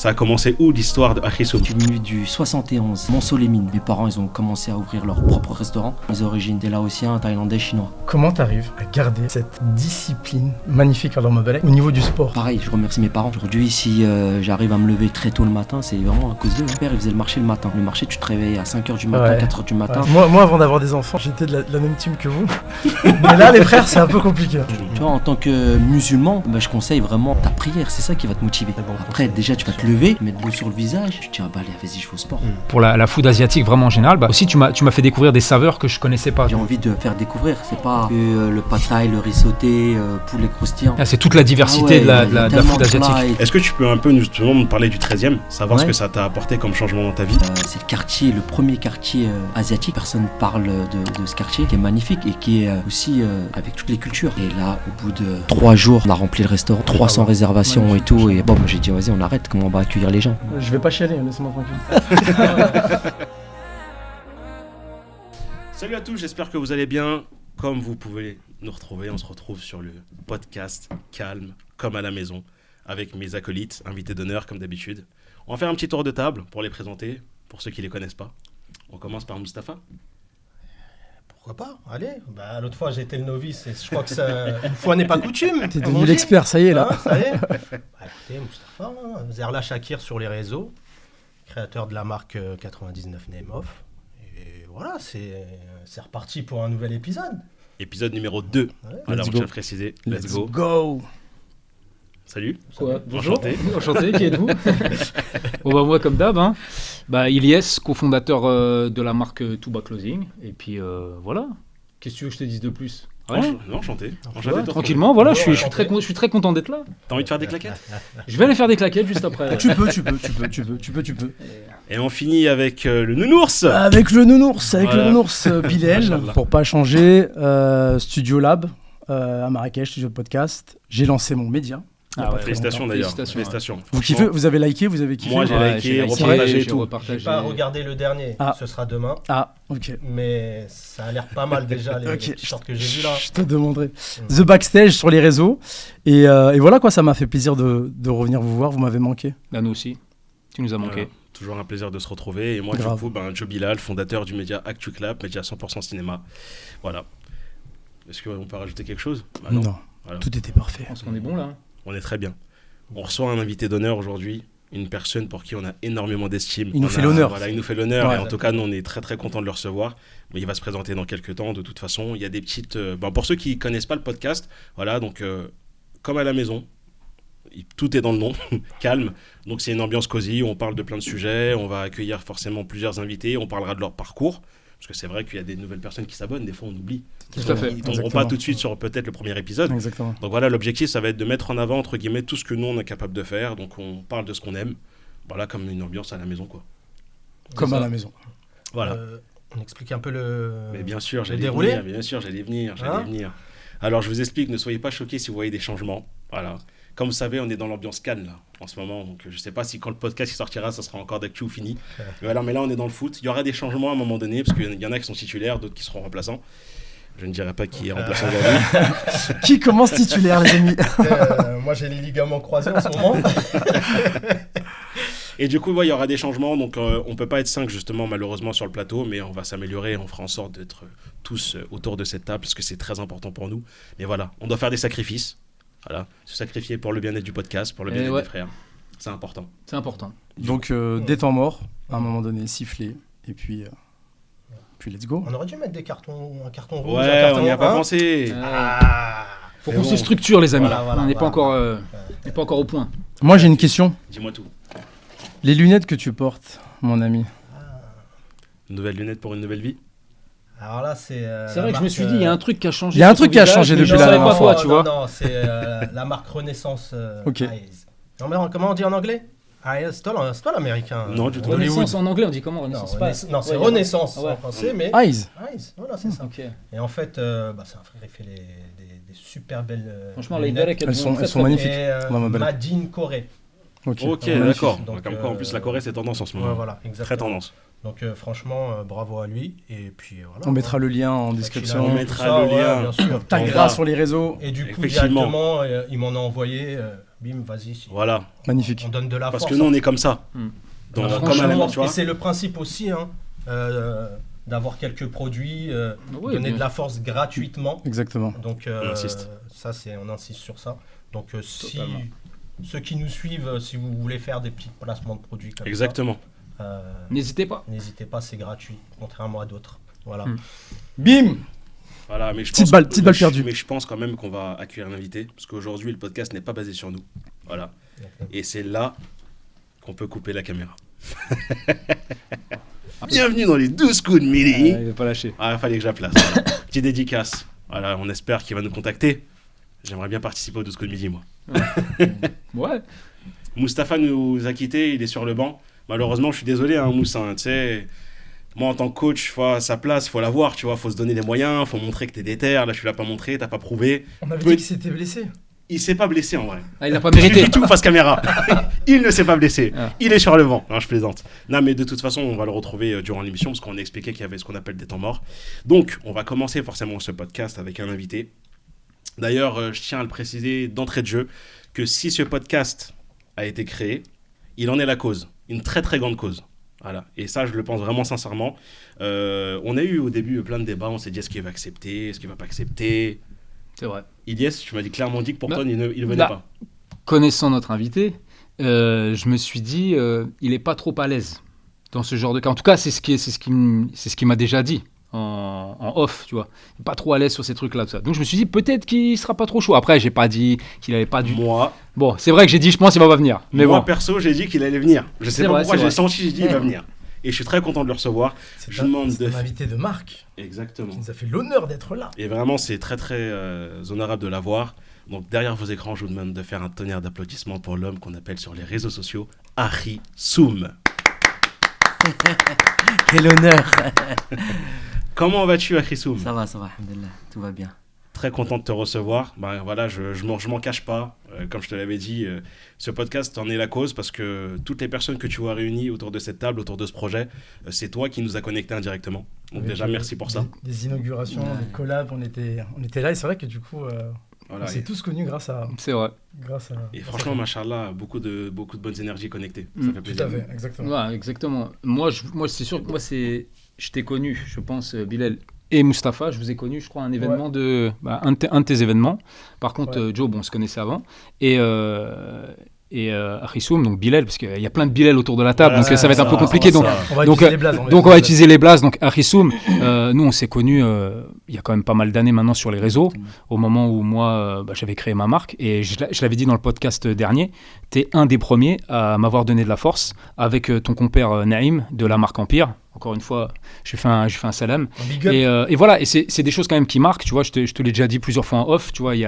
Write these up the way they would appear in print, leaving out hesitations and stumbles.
Ça a commencé où l'histoire de Akhissoum? Je suis venu du 71, Montceau-les-Mines. Mes parents, ils ont commencé à ouvrir leur propre restaurant. Mes origines étaient laotiens, thaïlandais, chinois. Comment t'arrives à garder cette discipline magnifique alors Mobelec au niveau du sport? Pareil, je remercie mes parents. Aujourd'hui, si j'arrive à me lever très tôt le matin, c'est vraiment à cause d'eux. Mon père, il faisait le marché le matin. Le marché, tu te réveilles à 5h du matin, 4h du matin. Ouais. Moi, avant d'avoir des enfants, j'étais de la même team que vous. Mais là, les frères, c'est un peu compliqué. Tu vois, en tant que musulman, je conseille vraiment ta prière. C'est ça qui va te motiver. Après, déjà, tu vas te lever, mettre de l'eau sur le visage. Tu te dis, ah bah allez, vas-y, je vais au sport. Pour la food asiatique vraiment en général, aussi tu m'as fait découvrir des saveurs que je connaissais pas. J'ai envie de faire découvrir. C'est pas que le pad thaï, le riz sauté, poulet croustillant. C'est toute la diversité de la food asiatique. Est-ce que tu peux un peu justement nous parler du 13e, savoir ce que ça t'a apporté comme changement dans ta vie? C'est le quartier, le premier quartier asiatique. Personne parle de ce quartier qui est magnifique et qui est aussi avec toutes les cultures. Et là, au bout de 3 jours, on a rempli le restaurant, 300 réservations et tout. Et bon, j'ai dit, vas-y, on arrête, comment on va accueillir les gens? Je vais pas chialer, laisse-moi tranquille. Salut à tous, j'espère que vous allez bien. Comme vous pouvez nous retrouver, on se retrouve sur le podcast Calme, comme à la maison, avec mes acolytes, invités d'honneur comme d'habitude. On va faire un petit tour de table pour les présenter, pour ceux qui ne les connaissent pas. On commence par Mustapha. Pourquoi pas? Allez, l'autre fois j'ai été le novice et je crois que ça, une fois n'est pas coutume. T'es devenu l'expert, ça y est là. Ça y est. Écoutez, Mustapha, Zerla Shakir sur les réseaux, créateur de la marque 99 Name Off. Et voilà, c'est reparti pour un nouvel épisode. Épisode numéro 2. Alors, je tiens à préciser, let's go. Salut. Quoi? Bonjour. Enchanté, qui êtes-vous? Moi comme d'hab, Ilyes, cofondateur de la marque Touba Closing. Et puis voilà. Qu'est-ce que tu veux que je te dise de plus? Non, enchanté. Tranquillement, voilà, je suis très content d'être là. T'as envie de faire des claquettes? Je vais aller faire des claquettes juste après. Tu peux. Et on finit avec le nounours. Avec le nounours Bilal, pour pas changer, Studio Lab à Marrakech, studio de podcast. J'ai lancé mon média. Félicitations d'ailleurs. Félicitations. Vous kiffez? Vous avez liké? Vous avez kiffé? Moi j'ai liké, repartagé et tout. J'ai pas regardé le dernier, ce sera demain. Ah, ok. Mais ça a l'air pas mal déjà, les t-shirts que j'ai vus là. Je te demanderai. The Backstage sur les réseaux. Et voilà quoi, ça m'a fait plaisir de revenir vous voir, vous m'avez manqué. Nous aussi, tu nous as manqué. Toujours un plaisir de se retrouver. Et moi, du coup, Joe Bilal, fondateur du média ActuClap, média 100% cinéma. Voilà. Est-ce qu'on peut rajouter quelque chose? Non. Voilà. Tout était parfait. Je pense qu'on est bon là. On est très bien. On reçoit un invité d'honneur aujourd'hui, une personne pour qui on a énormément d'estime. Il nous fait l'honneur. Voilà, il nous fait l'honneur. Ouais. Et en tout cas, nous, on est très très contents de le recevoir. Mais il va se présenter dans quelques temps. De toute façon, il y a des petites... pour ceux qui ne connaissent pas le podcast, voilà, donc comme à la maison, tout est dans le nom, calme. Donc c'est une ambiance cosy, on parle de plein de sujets, on va accueillir forcément plusieurs invités, on parlera de leur parcours. Parce que c'est vrai qu'il y a des nouvelles personnes qui s'abonnent, des fois on oublie. Ils ne tomberont pas tout de suite sur peut-être le premier épisode. Exactement. Donc voilà, l'objectif, ça va être de mettre en avant, entre guillemets, tout ce que nous, on est capable de faire. Donc on parle de ce qu'on aime. Voilà, comme une ambiance à la maison, quoi. Comme à la maison. Voilà. On explique un peu le... Mais bien sûr, j'allais déroulé. venir. Alors je vous explique, ne soyez pas choqués si vous voyez des changements. Voilà. Comme vous savez, on est dans l'ambiance Cannes là, en ce moment. Donc je ne sais pas si quand le podcast sortira, ça sera encore d'actu ou fini. Voilà, mais là, on est dans le foot. Il y aura des changements à un moment donné, parce qu'il y en a qui sont titulaires, d'autres qui seront remplaçants. Je ne dirai pas qui est remplaçant aujourd'hui. Qui commence titulaire, les amis? Moi, j'ai les ligaments croisés en ce moment. Et du coup, il y aura des changements. Donc, on ne peut pas être 5, justement, malheureusement, sur le plateau. Mais on va s'améliorer. On fera en sorte d'être tous autour de cette table, parce que c'est très important pour nous. Mais voilà, on doit faire des sacrifices. Voilà, se sacrifier pour le bien-être du podcast, pour le bien-être des frères. C'est important. C'est important. Donc, des temps morts, à un moment donné, siffler. Et puis let's go. On aurait dû mettre un carton rouge. Ouais, on n'y a pas pensé. Faut qu'on se structure, les amis. Voilà, on n'est pas encore au point. Moi, j'ai une question. Dis-moi tout. Les lunettes que tu portes, mon ami. Une nouvelle lunette pour une nouvelle vie. Alors là, c'est vrai que je me suis dit, il y a un truc qui a changé. Il y a un truc qui a changé depuis la dernière fois, tu vois. Non, c'est la marque Renaissance Ok. Eyes. Non, mais comment on dit en anglais? C'est toi l'américain. Non, du tout. Renaissance en anglais, on dit comment? Renaissance, non, c'est Renaissance en français, mais... Eyes. Voilà, c'est ça. Ok. Et en fait, c'est un frère, il fait des super belles Franchement, les lunettes. Derek, Elles sont magnifiques. Et Dans ma belle. Made in Corée. Ok, Magnifique. d'accord. Donc, Comme quoi, en plus, la Corée, c'est tendance en ce moment. Ouais, voilà, exactement. Très tendance. Donc franchement, bravo à lui. Et puis voilà. On mettra le lien en description. On mettra le lien. bien sûr. T'as grâce sur les réseaux. Et du coup, Effectivement. directement, il m'en a envoyé. bim, vas-y. Voilà. Magnifique. On donne de la Parce force. que nous, on est comme ça. On a Comme franchement, à la tu vois. et c'est le principe aussi, hein, d'avoir quelques produits, Ouais, donner bien. de la force gratuitement. Exactement. Donc On insiste. on insiste sur ça. Donc si Totalement. ceux qui nous suivent, si vous voulez faire des petits placements de produits comme Exactement. ça, N'hésitez pas. n'hésitez pas, c'est gratuit, contrairement à d'autres. Voilà. Bim. Voilà, mais je Petite pense, balle perdue. Mais je pense quand même qu'on va accueillir un invité, parce qu'aujourd'hui, le podcast n'est pas basé sur nous. Voilà. Et c'est là qu'on peut couper la caméra. Bienvenue dans les 12 coups de midi. Il va pas lâcher. Ah, il fallait que je la place. Voilà. Petite dédicace. Voilà, on espère qu'il va nous contacter. J'aimerais bien participer aux 12 coups de midi, moi. Ouais. Mustapha nous a quittés, il est sur le banc. Malheureusement, je suis désolé, hein, Moussa. Hein, tu sais, moi, en tant que coach, faut à sa place, faut l'avoir, tu vois. Faut se donner les moyens, faut montrer que t'es déter. Là, tu l'as pas montré, t'as pas prouvé. On avait dit dit qu'il s'était blessé. Il s'est pas blessé en vrai. Ah, il n'a pas mérité. Du tout face caméra. Il ne s'est pas blessé. Ah. Il est sur le banc. Non, je plaisante. Non, mais de toute façon, on va le retrouver durant l'émission parce qu'on a expliqué qu'il y avait ce qu'on appelle des temps morts. Donc, on va commencer forcément ce podcast avec un invité. D'ailleurs, je tiens à le préciser d'entrée de jeu que si ce podcast a été créé, il en est la cause. Une très très grande cause. Voilà. Et ça, je le pense vraiment sincèrement. On a eu au début plein de débats. On s'est dit est-ce qu'il va accepter, est-ce qu'il va pas accepter. C'est vrai. Ilyes, tu m'as dit clairement dit que pour Bah, toi, il ne venait bah, pas. Connaissant notre invité, je me suis dit, il n'est pas trop à l'aise dans ce genre de cas. En tout cas, c'est ce qu'il m'a déjà dit en off, tu vois. Il est pas trop à l'aise sur ces trucs-là, tout ça. Donc je me suis dit, peut-être qu'il sera pas trop chaud. Après, j'ai pas dit qu'il avait pas du. Moi, Bon, c'est vrai que j'ai dit, je pense qu'il va pas venir. Mais moi bon. perso, j'ai dit qu'il allait venir. Je sais C'est pas vrai, pourquoi, c'est j'ai vrai. senti, j'ai dit il va venir. Et je suis très content de le recevoir. C'est Je demande de. un invité de marque Exactement. qui nous a fait l'honneur d'être là. Et vraiment, c'est très très honorable de l'avoir. Donc derrière vos écrans, je vous demande de faire un tonnerre d'applaudissements pour l'homme qu'on appelle sur les réseaux sociaux Harry Soum. Quel honneur. Comment vas-tu, Harry Soum? Ça va, alhamdoulilah, tout va bien. Très content de te recevoir. Ben, voilà, je m'en cache pas. Comme je te l'avais dit, ce podcast en est la cause parce que toutes les personnes que tu vois réunies autour de cette table, autour de ce projet, c'est toi qui nous as connectés indirectement. Donc Avec, déjà, merci pour ça. Des inaugurations, Ouais. des collabs, on était là et c'est vrai que du coup, Voilà, on s'est tous connus grâce à. C'est vrai. et franchement, machallah, beaucoup de bonnes énergies connectées. Ça fait Tout plaisir. à fait, exactement. Ouais, exactement. Moi, c'est sûr que je t'ai connu, je pense, Bilal et Mustapha, je vous ai connu, je crois, à un événement un de tes événements. Par contre, Joe, bon, on se connaissait avant. Et Arissoum, donc Bilal, parce qu'il y a plein de Bilal autour de la table, donc ça va être un peu compliqué. Donc On va donc, utiliser les blazes. on va utiliser les blazes. Donc Arissoum, nous, on s'est connus il y a quand même pas mal d'années maintenant sur les réseaux, au moment où moi, j'avais créé ma marque. Et je l'avais dit dans le podcast dernier, tu es un des premiers à m'avoir donné de la force avec ton compère Naïm de la marque Empire. Encore une fois, je fais un salam. Big up. Et voilà, et c'est des choses quand même qui marquent. Tu vois, je te l'ai déjà dit plusieurs fois en off. Tu vois, il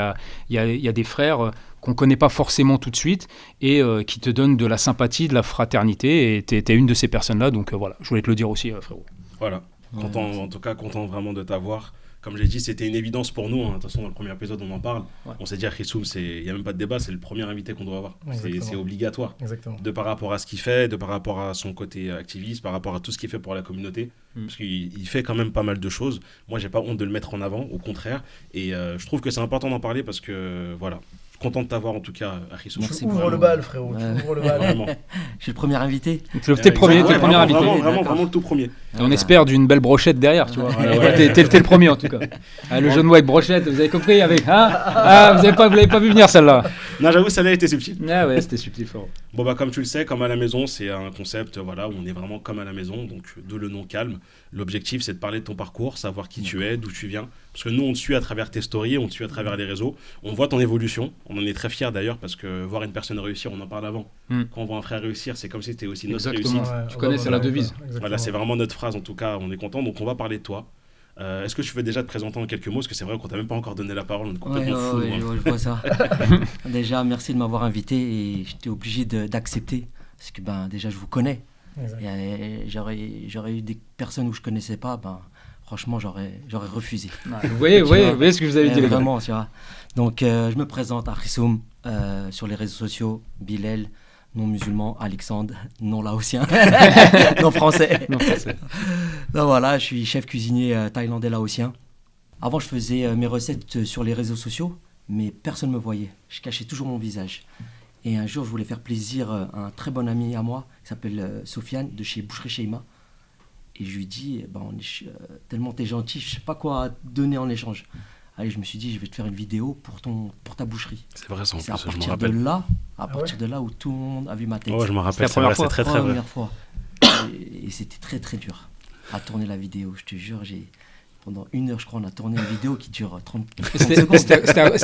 y a des frères qu'on ne connaît pas forcément tout de suite et qui te donnent de la sympathie, de la fraternité. Et tu es une de ces personnes-là. Donc voilà, je voulais te le dire aussi, frérot. Voilà. Content, en tout cas, content vraiment de t'avoir. Comme j'ai dit, c'était une évidence pour nous. Hein. De toute façon, dans le premier épisode, on en parle. Ouais. On s'est dit, Rissoum, il n'y a même pas de débat, c'est le premier invité qu'on doit avoir. Ouais, exactement. C'est obligatoire. Exactement. De par rapport à ce qu'il fait, de par rapport à son côté activiste, par rapport à tout ce qu'il fait pour la communauté. Parce qu'il fait quand même pas mal de choses. Moi, j'ai pas honte de le mettre en avant, au contraire. Et je trouve que c'est important d'en parler parce que, voilà. Je suis content de t'avoir en tout cas, Rissoum. Merci Tu ouvres beaucoup. le bal, frérot. Ouais. Tu ouvres le bal. Vraiment. Je suis le premier invité. Donc, t'es le premier, Ouais, t'es le premier invité. Vraiment le tout premier. Et on espère d'une belle brochette derrière, tu vois. Ouais. T'es le premier en tout cas. Ah, le jeu de mots avec brochette, vous avez compris avec. Vous l'avez pas vu venir celle-là. Non, j'avoue, ça a été subtil. Ah ouais, c'était subtil fort. Bon, bah, comme tu le sais, comme à la maison, c'est un concept voilà, où on est vraiment comme à la maison, donc d'où le nom calme. L'objectif, c'est de parler de ton parcours, savoir qui tu es, d'où tu viens. Parce que nous, on te suit à travers tes stories, on te suit à travers les réseaux. On voit ton évolution. On en est très fiers d'ailleurs, parce que voir une personne réussir, on en parle avant. Quand on voit un frère réussir, c'est comme si c'était aussi notre Exactement. réussite. Ouais, Tu connais, c'est la devise. Exactement. Voilà, c'est vraiment notre phrase, en tout cas, on est content. Donc, on va parler de toi. Est-ce que tu veux déjà te présenter en quelques mots? Parce que c'est vrai qu'on t'a même pas encore donné la parole, on est complètement fou. Ouais, je vois ça. Déjà, merci de m'avoir invité et j'étais obligé d'accepter. Parce que déjà, je vous connais. Exact. Et, j'aurais eu des personnes où je connaissais pas, franchement, j'aurais refusé. Vous voyez ce que je vous avais dit, les gars. Vraiment, tu vois. Donc, je me présente, Arissoum, sur les réseaux sociaux, Bilal, non musulman, Alexandre, non laotien, non français. Non, français. Donc voilà, je suis chef cuisinier thaïlandais laotien. Avant, je faisais mes recettes sur les réseaux sociaux, mais personne ne me voyait. Je cachais toujours mon visage. Et un jour, je voulais faire plaisir à un très bon ami à moi, qui s'appelle Sofiane, de chez Boucherie Sheima. Et je lui dis, tellement t'es gentil, je sais pas quoi te donner en échange. Allez, je me suis dit, je vais te faire une vidéo pour ta boucherie. C'est vrai, ça en C'est plus, à je me partir de rappelle. là, de là où tout le monde a vu ma tête. Ouais, je me rappelle, C'était la c'est vrai, c'est très très vrai. Première fois. Et c'était très très dur à tourner la vidéo, je te jure. Pendant 1 heure, je crois, on a tourné une vidéo qui dure 30 secondes. C'était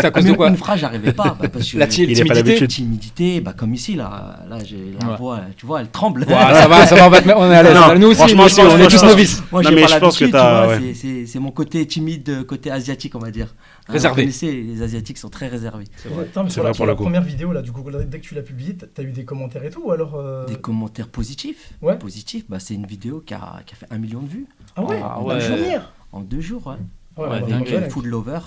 à cause de Même quoi? une phrase, j'arrivais pas. Parce que La Il est pas l'habitude. timidité, comme ici, là j'ai la voix, tu vois, elle tremble. Ouais, ça va, on va te mettre, on est à l'aise. Non, nous aussi, franchement, on est tous novices. Moi, Non, j'ai mais pas je pense que l'habitude, tu t'as- vois, ouais. c'est mon côté timide, côté asiatique, on va dire. Réservé. Vous connaissez, les Asiatiques sont très réservés. Attends, mais C'est sur vrai la, pour sur le la coup. première vidéo, là, du coup, dès que tu l'as publiée, t'as eu des commentaires et tout, ou alors Des commentaires positifs. Ouais. Positifs, c'est une vidéo qui a fait 1 million de vues Ah ouais, Ah en ouais. une journée. en 2 jours. Ouais. Ouais, Ouais, bah, dingue. ok. Avec Food Lover.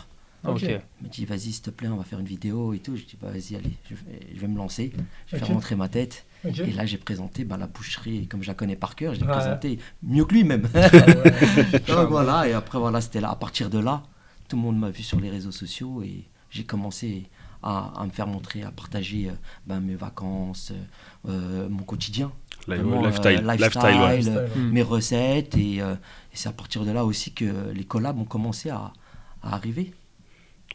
Ok. Il m'a dit, vas-y, s'il te plaît, on va faire une vidéo et tout. Je dis, vas-y, allez, je vais me lancer. Je vais Ok. faire montrer ma tête. Ok. Et là, j'ai présenté la boucherie, comme je la connais par cœur, je l'ai Ouais. présenté mieux que lui même. Ah ouais. Donc voilà, et après, voilà, c'était là. À partir de là, tout le monde m'a vu sur les réseaux sociaux et j'ai commencé à me faire montrer, à partager mes vacances, mon quotidien. Vraiment, Lifestyle, ouais. Lifestyle, ouais. Mes recettes. Et c'est à partir de là aussi que les collabs ont commencé à arriver.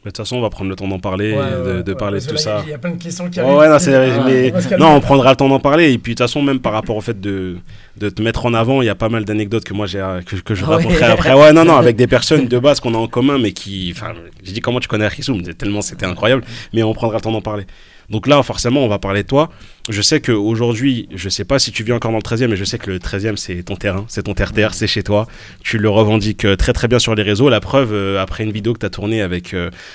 Mais de toute façon, on va prendre le temps d'en parler, Ouais, de parler de parce tout que là, ça. Il y a plein de questions qui Ouais, arrivent. ouais, non, c'est vrai, Ah, mais on va se calmer. non, on prendra le temps d'en parler. Et puis, de toute façon, même par rapport au fait de te mettre en avant, il y a pas mal d'anecdotes que moi que je Ah ouais. raconterai après. Ouais, non, avec des personnes de base qu'on a en commun, mais qui. Enfin, j'ai dit comment tu connais Akhissoum, tellement c'était incroyable, mais on prendra le temps d'en parler. Donc là, forcément, on va parler de toi. Je sais qu'aujourd'hui, je sais pas si tu vis encore dans le 13e, mais je sais que le 13e, c'est ton terrain, c'est ton terre-terre, c'est chez toi. Tu le revendiques très très bien sur les réseaux. La preuve, après une vidéo que tu as tournée avec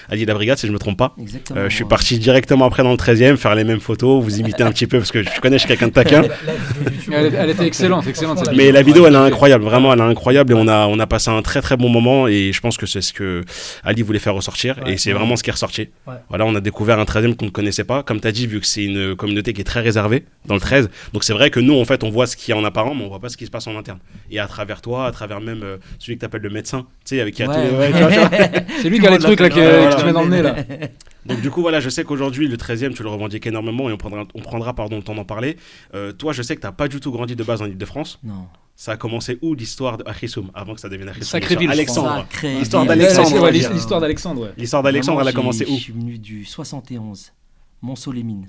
Ali La Brigade, si je me trompe pas. Exactement. Je suis parti directement après dans le 13e, faire les mêmes photos, vous imiter un petit peu, parce que je connais, je suis quelqu'un de taquin. La vidéo YouTube, Elle était excellente, excellente. cette Mais vidéo. la vidéo, elle est incroyable, vraiment, elle est incroyable. Et on a passé un très très bon moment. Et je pense que c'est ce que Ali voulait faire ressortir. Ouais. Et c'est vraiment ce qui est ressorti. Ouais. Voilà, on a découvert un 13e qu'on ne connaissait pas. Comme tu as dit, vu que c'est une communauté qui est très réservée dans le 13. Donc c'est vrai que nous, en fait, on voit ce qu'il y a en apparent, mais on voit pas ce qui se passe en interne. Et à travers toi, à travers même celui que tu appelles le médecin, tu sais, avec qui a tous les. Ouais, tu vois. C'est lui qui a les trucs là, Ouais, qui te met dans le nez là. Donc du coup voilà, je sais qu'aujourd'hui le 13e tu le revendiques énormément et on prendra le temps d'en parler. Toi je sais que tu n'as pas du tout grandi de base en Ile-de-France. Non. Ça a commencé où l'histoire de Akhissoum avant que ça devienne Akhissoum? Sacrée ville, je Alexandre. Sacrée L'histoire ville. d'Alexandre, Ouais, on va dire. l'histoire d'Alexandre, ouais. L'histoire d'Alexandre elle a Vraiment, commencé Je où? suis venu du 71, Mont-Solémine.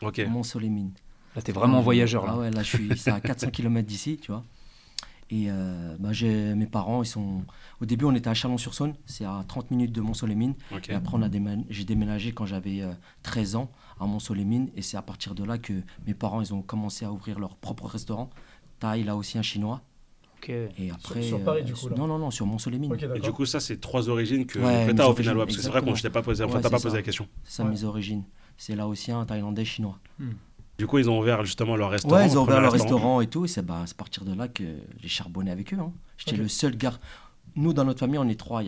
Ok. Mont-Solémine. Là, t'es vraiment voyageur là. Ah ouais, là, c'est à 400 km d'ici, tu vois. Et j'ai mes parents, au début, on était à Chalon-sur-Saône, c'est à 30 minutes de Mont-Solémine. Ok. Et après, j'ai déménagé quand j'avais 13 ans à Mont-Solémine. Et c'est à partir de là que mes parents, ils ont commencé à ouvrir leur propre restaurant. Thaï, là aussi, un chinois. Ok. Et après, Sur Paris, du coup, là. Non, sur Mont-Solémine. Ok, Et du d'accord. coup ça c'est 3 origines que Ouais, tu mes as au final, origines, ouais, parce que c'est vrai qu'on exactement. je t'ai pas posé, Ouais, t'as pas c'est posé ça. la question. C'est ça mes origines. C'est laotien, thaïlandais, chinois. Du coup ils ont ouvert justement leur restaurant. Ouais, ils ont ouvert premier leur restaurant et tout. Et c'est à partir de là que j'ai charbonné avec eux. Hein. J'étais Ok. le seul gars. Nous, dans notre famille, on est 3.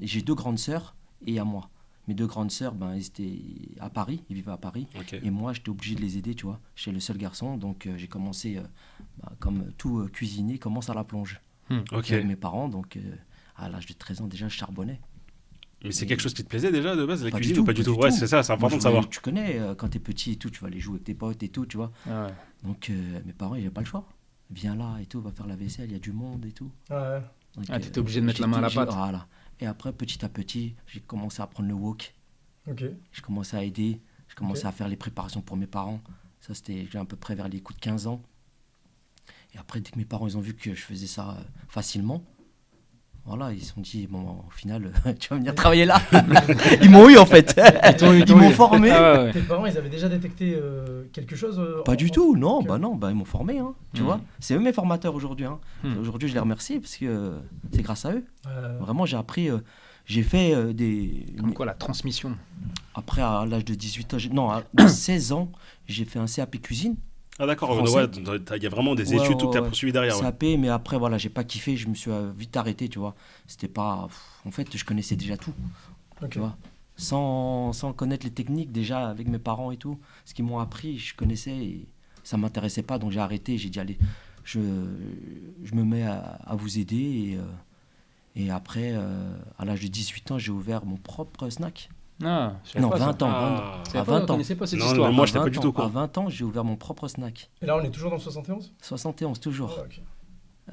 J'ai 2 grandes sœurs et il y a moi. Mes 2 grandes sœurs, elles étaient à Paris. Ils vivaient à Paris. Ok. Et moi, j'étais obligé de les aider, tu vois. J'étais le seul garçon. Donc, j'ai commencé, comme tout cuisinier, commence à la plonge. Ok. Avec mes parents. Donc, à l'âge de 13 ans, déjà, je charbonnais. Mais c'est quelque chose qui te plaisait déjà de base, la Pas du cuisine tout, ou pas du pas tout? du Ouais, tout. c'est ça, c'est Moi, important de je savoir. voulais- Tu connais, quand t'es petit et tout, tu vas aller jouer avec tes potes et tout, tu vois. Ah ouais. Donc, mes parents, ils n'avaient pas le choix. Viens là et tout, va faire la vaisselle, il y a du monde et tout. Ouais. Donc, Ah, t'étais obligé de mettre la main à la pâte. Voilà. Et après, petit à petit, j'ai commencé à prendre le wok. Ok. J'ai commencé à aider. J'ai commencé Ok. à faire les préparations pour mes parents. Ça, c'était à peu près vers les coups de 15 ans. Et après, dès que mes parents ils ont vu que je faisais ça facilement, voilà, ils se sont dit, bon, au final, tu vas venir travailler là. Ils m'ont eu en fait. Ils m'ont formé. Ah ouais, ouais. Tes parents, ils avaient déjà détecté quelque chose Pas du tout, non, Ok. non, ils m'ont formé, hein, tu Mhm. vois. C'est eux mes formateurs aujourd'hui. Hein. Mhm. Aujourd'hui, je les remercie parce que c'est grâce à eux. Euh, Vraiment, j'ai appris, j'ai fait Comme quoi, la transmission. Après, à l'âge de 18 ans, de 16 ans, j'ai fait un CAP cuisine. Ah d'accord, Français. ouais, il y a vraiment des Ouais, études, tout que tu as ouais. poursuivi derrière. Ouais. CAP, mais après, voilà, j'ai pas kiffé, je me suis vite arrêté, tu vois. C'était pas. En fait, je connaissais déjà tout, ok. tu vois. Sans connaître les techniques, déjà, avec mes parents et tout, ce qu'ils m'ont appris, je connaissais et ça m'intéressait pas, donc j'ai arrêté. J'ai dit, allez, je me mets à vous aider. Et après, à l'âge de 18 ans, j'ai ouvert mon propre snack. Ah, je savais Non, pas ça. 20 ans. Ah. Je savais À pas, 20 je ans. connaissais pas cette Non, histoire. mais moi, À je n'étais pas 20 du ans, tout au courant. À 20 ans, j'ai ouvert mon propre snack. Et là, on est toujours dans le 71 71, toujours. Ah, ok.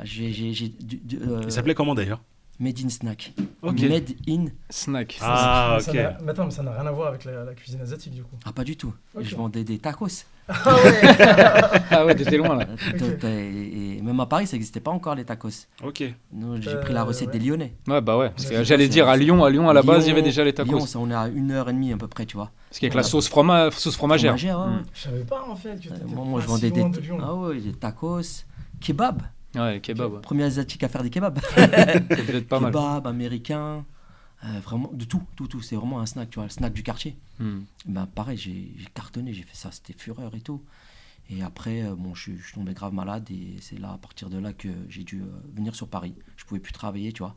Il s'appelait comment d'ailleurs? Made in snack. Ok. Made in. Snack. Ah, Mais ok. mais attends, mais ça n'a rien à voir avec la cuisine asiatique, du coup. Ah, pas du tout. Ok. Je vendais des tacos. Ah ouais. Ah ouais, t'étais loin là. Et même à Paris, ça n'existait pas encore les tacos. Ok. Nous, j'ai pris la recette ouais. des Lyonnais. Ouais, bah ouais. Parce que Ouais, j'allais c'est- dire à Lyon, à la base, il y avait Lyon- déjà les tacos. Lyon, ça, on est à 1h30 à peu près, tu vois. Parce qu'avec la sauce fromagère. Fromagère, ouais, ouais. Je savais pas en fait que t'étais Moi, je pas vendais si des, loin de Lyon. ah ouais, des tacos, kebab. Ouais, kebab. Ouais. Premier asiatique à faire des kebabs. Ça devait être pas mal. Kebab américain, vraiment de tout. C'est vraiment un snack, tu vois, le snack du quartier. Hmm. Ben, pareil, j'ai cartonné, j'ai fait ça, c'était fureur et tout. Et après, bon, je suis tombé grave malade et c'est là, à partir de là, que j'ai dû venir sur Paris. Je pouvais plus travailler, tu vois.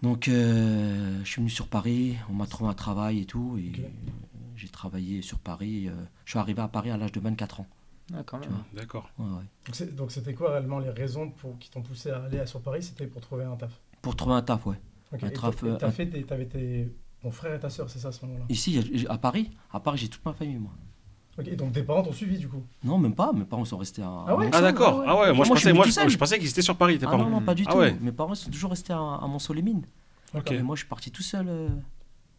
Donc, je suis venu sur Paris, on m'a trouvé un travail et tout. Et Ok. j'ai travaillé sur Paris. Je suis arrivé à Paris à l'âge de 24 ans. Ah, quand même. Tu vois. D'accord. Ouais, ouais. Donc c'était quoi réellement les raisons qui t'ont poussé à aller sur Paris? C'était pour trouver un taf. Pour trouver un taf, ouais. Ok. Un Et taf, t'avais ton frère et ta soeur, c'est ça à ce moment-là? Ici, à Paris, j'ai toute ma famille, moi. Ok. Et donc tes parents t'ont suivi du coup? Non, même pas. Mes parents sont restés à Ah ouais? Monceau. Ah, d'accord. Ah ouais, moi, je suis venu tout je seul. pensais qu'ils étaient sur Paris, tes Ah parents. non, non, pas du Ah tout. ouais. Mes parents sont toujours restés à Monceau-les-Mines. D'accord. Et moi, je suis parti tout seul,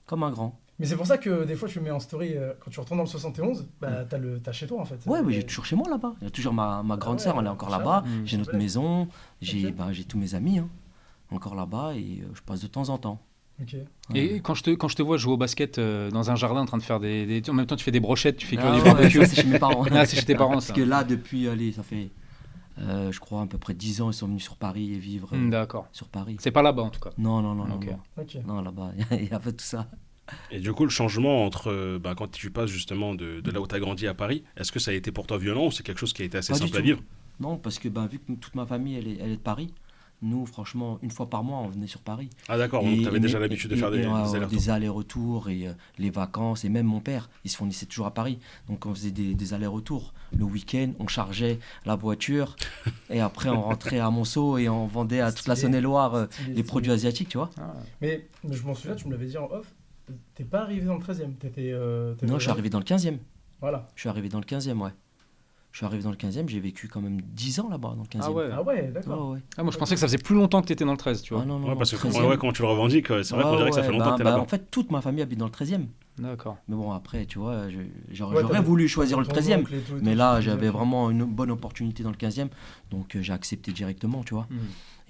comme un grand. Mais c'est pour ça que des fois tu mets en story quand tu retournes dans le 71, bah t'as chez toi en fait. Ouais, oui, j'ai toujours chez moi là-bas. Il y a toujours ma grande ouais, sœur, elle est encore ça là-bas. va. J'ai notre Ouais. maison, j'ai Ok. j'ai tous mes amis encore là-bas et je passe de temps en temps. Ok. Et quand je te vois jouer au basket dans un jardin en train de faire en même temps tu fais des brochettes, tu fais cuire Ah du ouais, barbecue. ça, c'est chez mes parents. Ah, c'est chez tes parents Parce ça. que là, depuis, allez, ça fait, je crois, à peu près 10 ans, ils sont venus sur Paris et vivre D'accord. sur Paris. C'est pas là-bas en tout cas. Non, non, non, Ok. non. Ok. Non, là-bas, il y a pas tout ça. Et du coup, le changement entre quand tu passes justement de là où tu as grandi à Paris, est-ce que ça a été pour toi violent ou c'est quelque chose qui a été assez Pas du simple à tout. vivre? Non, parce que vu que toute ma famille, elle est de Paris, nous, franchement, une fois par mois, on venait sur Paris. Ah d'accord, donc tu avais déjà l'habitude de faire des allers-retours. Des allers-retours et les vacances. Et même mon père, il se fournissait toujours à Paris. Donc on faisait des allers-retours. Le week-end, on chargeait la voiture. Et après, on rentrait à Monceau et on vendait à toute la Stylé. Saône-et-Loire Stylé, les stylé. produits asiatiques, tu vois. Mais je m'en souviens, tu me l'avais dit en off, t'es pas arrivé dans le 13e. T'étais. Non, je suis arrivé dans le 15e. Voilà. Je suis arrivé dans le 15e, ouais. Je suis arrivé dans le 15e, j'ai vécu quand même 10 ans là-bas, dans le 15e. Ah ouais. Ah ouais, d'accord. Ouais, ouais. Ah, moi je pensais que ça faisait plus longtemps que tu étais dans le 13, tu vois. Ah non, non, Ouais, non, parce que 13e. quand tu le revendiques, c'est vrai qu'on dirait que ça fait longtemps que tu es là-bas. En fait, toute ma famille habite dans le 13e. D'accord. Mais bon, après, tu vois, j'aurais Ouais, j'aurais t'avais voulu choisir le ton 13e. oncle et tout, Mais tout, là, tu j'avais disais. vraiment une bonne opportunité dans le 15e. Donc, j'ai accepté directement, tu vois.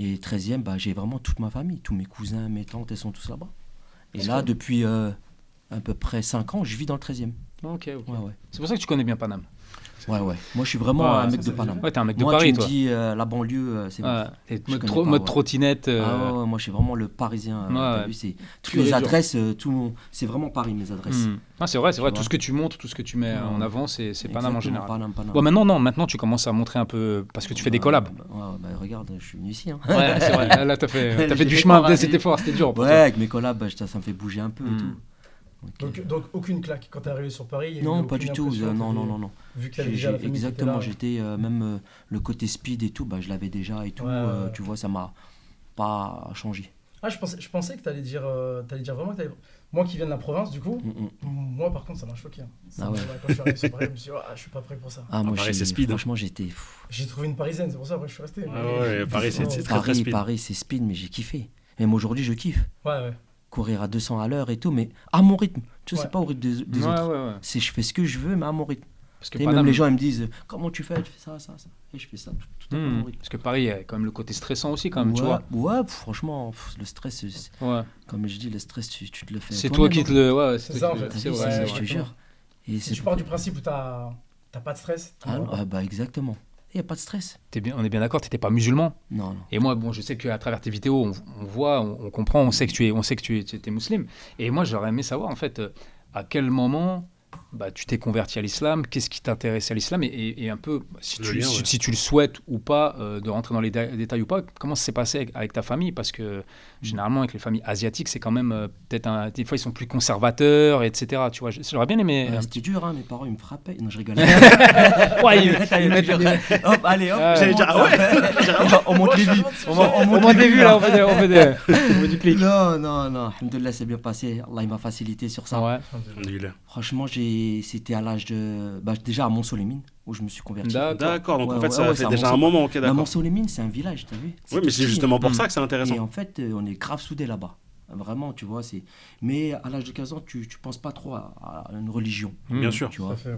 Et 13e, j'ai vraiment toute ma famille. Tous mes cousins, mes tantes, elles sont tous là-bas. Et Est-ce là, que- depuis à peu près 5 ans, je vis dans le 13e. Ok, ok. Ouais, ouais. C'est pour ça que tu connais bien Paname. Ouais, ouais. Moi, je suis vraiment Ouais, un mec ça, de c'est Paname. Ouais, t'es un mec de Moi, Paris, tu me toi. dis la banlieue, c'est Ouais. T'es Je mode, connais pas, mode ouais. trottinette. Ah ouais, ouais, moi, je suis vraiment le parisien. Ouais, t'as ouais. vu, c'est toutes Pur et les dur. adresses, c'est vraiment Paris, mes adresses. Ah, c'est vrai, Tu tout vois. ce que tu montres, tout ce que tu mets en Ouais. avant, c'est Paname en Exactement, général. Paname. Bon, maintenant, non, maintenant tu commences à montrer un peu parce que tu fais des collabs. Regarde, je suis venu ici. Hein. Ouais, c'est vrai. Là, t'as fait J'ai du fait chemin. fort, hein, C'était fort, c'était dur. pour Ouais, toi. avec mes collabs, ça me fait bouger un peu et Mm. tout. Donc aucune claque quand t'es arrivé sur Paris. il y a eu Non, pas aucune du tout. impression, Non, t'avais- non. Vu que t'avais déjà la famille qui était Exactement, là. j'étais même le côté speed et tout, je l'avais déjà et tout. Ouais, ouais. Tu vois, ça m'a pas changé. Ah, je pensais que t'allais dire vraiment que t'allais. Moi qui viens de la province, du coup, Mm, mm. moi par contre, ça m'a choqué. Hein. Ah ouais. Quand je suis arrivé sur Paris, je me suis dit, je suis pas prêt pour ça. Ah, moi, Paris, c'est speed, hein. franchement, j'étais. J'ai trouvé une parisienne, c'est pour ça après je suis resté. Ah ouais, Paris, c'est très très speed. Paris, c'est speed, mais j'ai kiffé. Même aujourd'hui, je kiffe. Ouais. Courir à 200 à l'heure et tout, mais à mon rythme. Tu sais, Ouais. c'est pas au rythme des Ouais, autres. ouais, ouais. Je fais ce que je veux, mais à mon rythme. Parce que Et même Paname, les gens, ils me disent comment tu fais? Je fais ça. Et je fais ça tout à mon rythme. parce que Paris, il y a quand même le côté stressant aussi, quand même, tu vois. Ouais, franchement, le stress, Ouais. comme je dis, le stress, tu te le fais. C'est toi qui te le. Ouais, C'est toi ça, qui en le- fait. T'as C'est vu, vrai, c'est- c'est je te vrai. jure. Et Si tu pars du principe où t'as pas de stress, Ah, exactement. Il n'y a pas de stress. On est bien d'accord, t'étais pas musulman. Non. Et moi, bon, je sais qu'à travers tes vidéos, on voit, on comprend, on sait que tu étais musulman. Et moi, j'aurais aimé savoir, en fait, à quel moment bah, tu t'es converti à l'islam, qu'est-ce qui t'intéresse à l'islam et un peu, si Le tu, lien, si, ouais. si tu le souhaites ou pas, de rentrer dans les détails ou pas, comment ça s'est passé avec ta famille? Parce que généralement, avec les familles asiatiques, c'est quand même peut-être des fois, ils sont plus conservateurs, etc. Tu vois, j'aurais bien aimé. C'était dur, hein, mes parents ils me frappaient. Non, je rigole. Ouais, ils mettent Hop, allez, hop. J'allais dire, ah ouais. On monte les vues. on monte des vues là, on fait du clic. Non, alhamdoulilah, c'est bien passé. Allah il m'a facilité sur ça. Ouais. Alhamdoulilah. Franchement, c'était à l'âge de. déjà à Montsolémine, où je me suis converti. D'accord, donc Ouais, en fait, ouais, ça ouais, fait c'est à déjà un Montsolémine. moment, ok, d'accord. Montsolémine, c'est un village, t'as vu? Oui, mais c'est petit. justement pour Mm. ça que c'est Et intéressant. en fait, on est grave soudés là-bas. Vraiment, tu vois. Mais à l'âge de 15 ans, tu penses pas trop à une religion. Bien sûr. Tu Tout vois. à fait, ouais.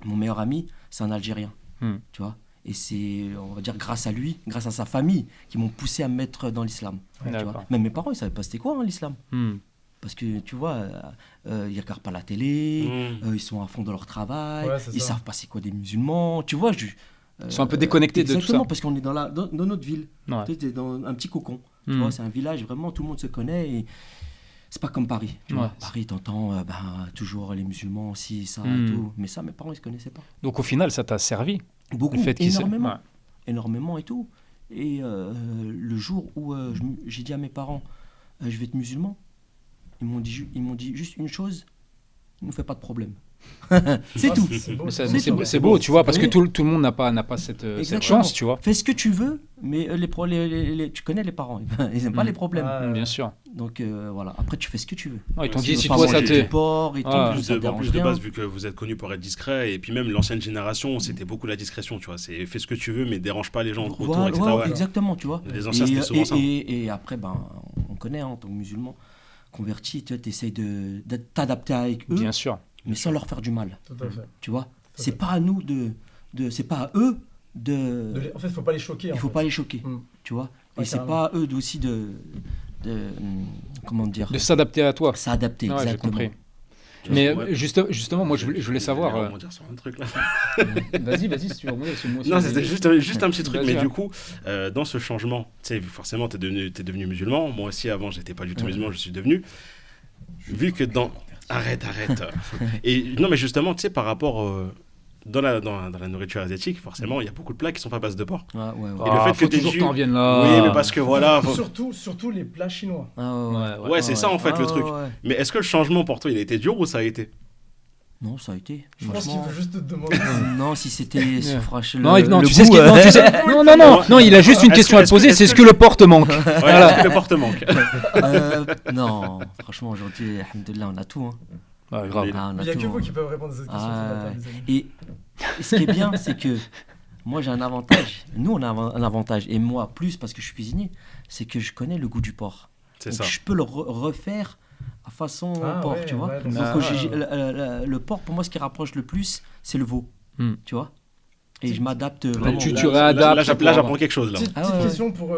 Mon meilleur ami, c'est un Algérien. Mm. Tu vois. Et c'est, on va dire, grâce à lui, grâce à sa famille, qui m'ont poussé à me mettre dans l'islam. Tu D'accord. vois. Même mes parents, ils savaient pas c'était quoi, hein, l'islam. Hmm. Parce que, tu vois, ils regardent pas la télé, Mm. ils sont à fond dans leur travail, Ouais, c'est ils ça. savent pas c'est quoi des musulmans. Tu vois, Ils sont un peu déconnectés de tout ça. Exactement, parce qu'on est dans notre ville. Ouais. Tu sais, dans un petit cocon. Tu Mm. vois, c'est un village, vraiment, tout le monde se connaît. Et c'est pas comme Paris. Tu vois. Ouais. Paris, t'entends toujours les musulmans aussi, ça Mm. et tout. Mais ça, mes parents, ils se connaissaient pas. Donc au final, ça t'a servi. Beaucoup, Le fait qu'ils énormément. Ouais. Énormément et tout. Et le jour où j'ai dit à mes parents, je vais être musulman, ils m'ont dit juste une chose, ne nous fais pas de problème. C'est Ah, tout. C'est beau. Mais ça. c'est beau, tu vois, parce que Oui. tout le monde n'a pas cette Exactement. chance, tu vois. Fais ce que tu veux, mais tu connais les parents, ils n'aiment pas Mm. les problèmes. Ah, Bien sûr. Donc voilà, après tu fais ce que tu veux. Ouais, ils t'ont Ouais, dit, si si on toi peut ça manger te. Du porc et tout, Ah. Plus ça de, me en dérange plus de rien. base, vu que vous êtes connu pour être discret, et puis même l'ancienne génération, c'était beaucoup la discrétion, tu vois. C'est fais ce que tu veux, mais dérange pas les gens autour, Voilà, etc. ouais, Ouais. exactement, tu vois. Les anciens, c'était souvent ça. Et après, on connaît, hein, en tant que musulman, converti, tu essayes de t'adapter avec eux, Bien sûr. mais sans leur faire du mal. Tout à fait. Tu vois, à c'est fait. pas à nous c'est pas à eux En fait, il faut pas les choquer. il en faut fait. pas les choquer, Mm. tu vois. Ouais, Et c'est carrément. pas à eux aussi comment dire, De s'adapter à toi. s'adapter, Ouais, j'ai exactement. compris. Tu Mais vois, ouais. justement, moi, je voulais savoir. J'allais rebondir sur un truc là. Vas-y, si tu veux rebondir, parce que moi aussi, Non, j'ai- c'était juste un petit truc, Vas-y, mais hein. du coup, dans ce changement, tu sais, forcément, t'es devenu musulman. Moi aussi, avant, j'étais pas du tout musulman, je suis devenu. Vu que dans. Arrête. Et non, mais justement, tu sais, par rapport. Dans la nourriture asiatique, forcément, il y a beaucoup de plats qui sont pas à base de porc. Ah, ouais, ouais. Et le fait faut que t'aies toujours dû- que t'en reviennes là. Oui, mais parce que voilà. Surtout les plats chinois. Ah, ouais. Ouais, c'est ça, en fait, le truc. Ouais. Mais est-ce que le changement pour toi, il a été dur ou ça a été? Non, ça a été. Je pense qu'il Franchement. veut juste te demander. Non, si c'était franchement Non, non, le tu sais ce goût, qu'il non, tu sais- non, il a juste une Est-ce question que- à te poser, est-ce c'est que- ce que le porc te manque. Ouais, Voilà. est-ce que le porc te manque? non, franchement, aujourd'hui, alhamdoulilah, on a tout. Hein. Ouais, grave. Ah, on Il n'y a que tout, vous hein. qui peuvent répondre à cette question. Ah, sur la table, ouais. les amis. Et ce qui est bien, c'est que moi j'ai un avantage. Nous on a un avantage, et moi plus parce que je suis cuisinier, c'est que je connais le goût du porc. C'est Donc, ça. je peux le refaire à façon Ah, porc, ouais, tu vois. ouais, Donc, Ah, le porc, pour moi, ce qui rapproche le plus, c'est le veau, Hmm. tu vois. Et je m'adapte vraiment. tu Là, réadaptes. là, j'apprends j'apprends quelque chose là. Petite Ah, ouais. question pour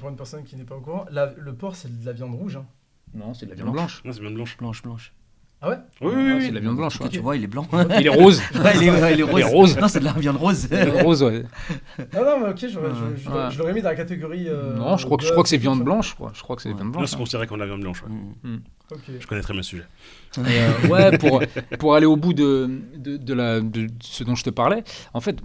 une personne qui n'est pas au courant. Le porc, c'est de la viande rouge. Hein. Non, c'est de la viande blanche. Non, c'est bien blanche. Blanche. Ah ouais Oui, Ouais, oui, c'est de la viande blanche. Parce que Ouais. tu vois, il est blanc. Il est rose. Ouais, il est rose. Il est rose. Non, c'est de la viande rose. Il est rose, ouais. Non, mais ok, je Ouais. l'aurais mis dans la catégorie. Non, je crois que c'est viande blanche. Quoi. Je crois que c'est Ouais. viande Non, blanche. c'est considéré comme la viande blanche. Ouais. Mm. Ok. Je connais très bien ce sujet. Ouais, pour aller au bout de ce dont je te parlais, en fait,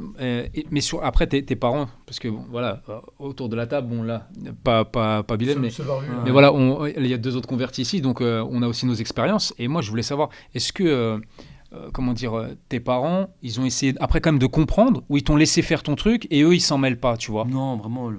mais après tes parents, parce que bon, voilà, autour de la table, bon là, pas Bilal, mais Ce barbu, Ouais. là. mais voilà, il y a 2 autres convertis ici, donc on a aussi nos expériences. Et moi, je voulais savoir, est-ce que, comment dire, tes parents, ils ont essayé après quand même de comprendre, ou ils t'ont laissé faire ton truc et eux, ils s'en mêlent pas, tu vois? Non, vraiment.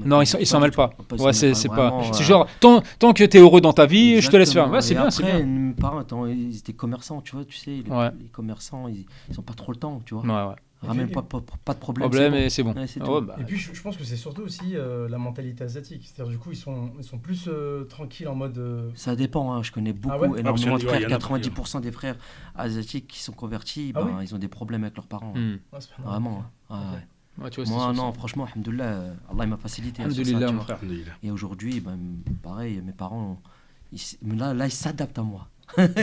Non, ils s'en mêlent pas. Ouais, c'est pas. vraiment, C'est genre, tant que t'es heureux dans ta vie, je te laisse faire. Exactement. Ouais, c'est Et bien, c'est après, bien. mes parents, ils étaient commerçants, tu vois, tu sais, Ouais. les commerçants, ils ont pas trop le temps, tu vois. Ouais. Ramène Et- pas de problème. Problème, c'est bon. et c'est bon. Ouais, c'est Ah tout. ouais, bah, Et puis je pense que c'est surtout aussi la mentalité asiatique. C'est-à-dire du coup ils sont plus tranquilles en mode. Ça dépend, hein. Je connais beaucoup, Ah ouais parce qu'il y énormément en de a- frères. il y en a 90% des frères asiatiques qui sont convertis, Ah oui ils ont des problèmes avec leurs parents. hmm. Ah, c'est pas normal. Vraiment. Hein. Ah, Ok. ouais. Ouais, tu vois, c'est Moi, sûr, non, ça. franchement, alhamdoulilah, Allah il m'a facilité. hein, sur ça, Alhamdoulilah, tu mon vois. frère. Alhamdoulilah. Et aujourd'hui, pareil, mes parents, là, ils s'adaptent à moi.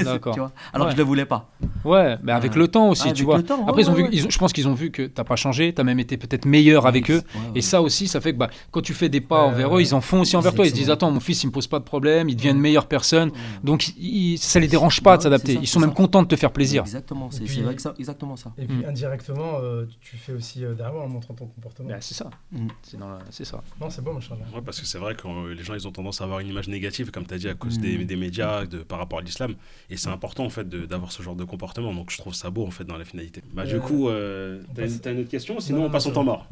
D'accord. Tu vois, alors que Ouais. je le voulais pas. Ouais, mais avec le temps aussi, avec tu vois. le temps, Après, ils ont ouais, vu, je pense qu'ils ont vu que t'as pas changé, t'as même été peut-être meilleur avec eux. Ouais, Et ça aussi, ça fait que quand tu fais des pas envers eux, ouais. ils en font aussi envers toi. Ils se disent, Exactement. attends, mon fils, il me pose pas de problème, il devient une meilleure personne. Ouais. Donc, ça les dérange pas de Ouais, s'adapter. c'est ça, Ils sont c'est même ça. contents de te faire plaisir. Exactement, Et c'est puis- vrai que ça, exactement ça. Et puis indirectement, tu fais aussi derrière en montrant ton comportement. Bah, c'est ça. Mm. C'est ça. Non, c'est beau, machin. Ouais, parce que c'est vrai que les gens ils ont tendance à avoir une image négative, comme tu as dit, à cause Mm. des médias par rapport à l'islam. Et c'est important en fait d'avoir ce genre de comportement. Donc je trouve ça beau en fait dans la finalité. Bah, du coup, t'as une autre question? Sinon, Non, on passe non, au temps mort.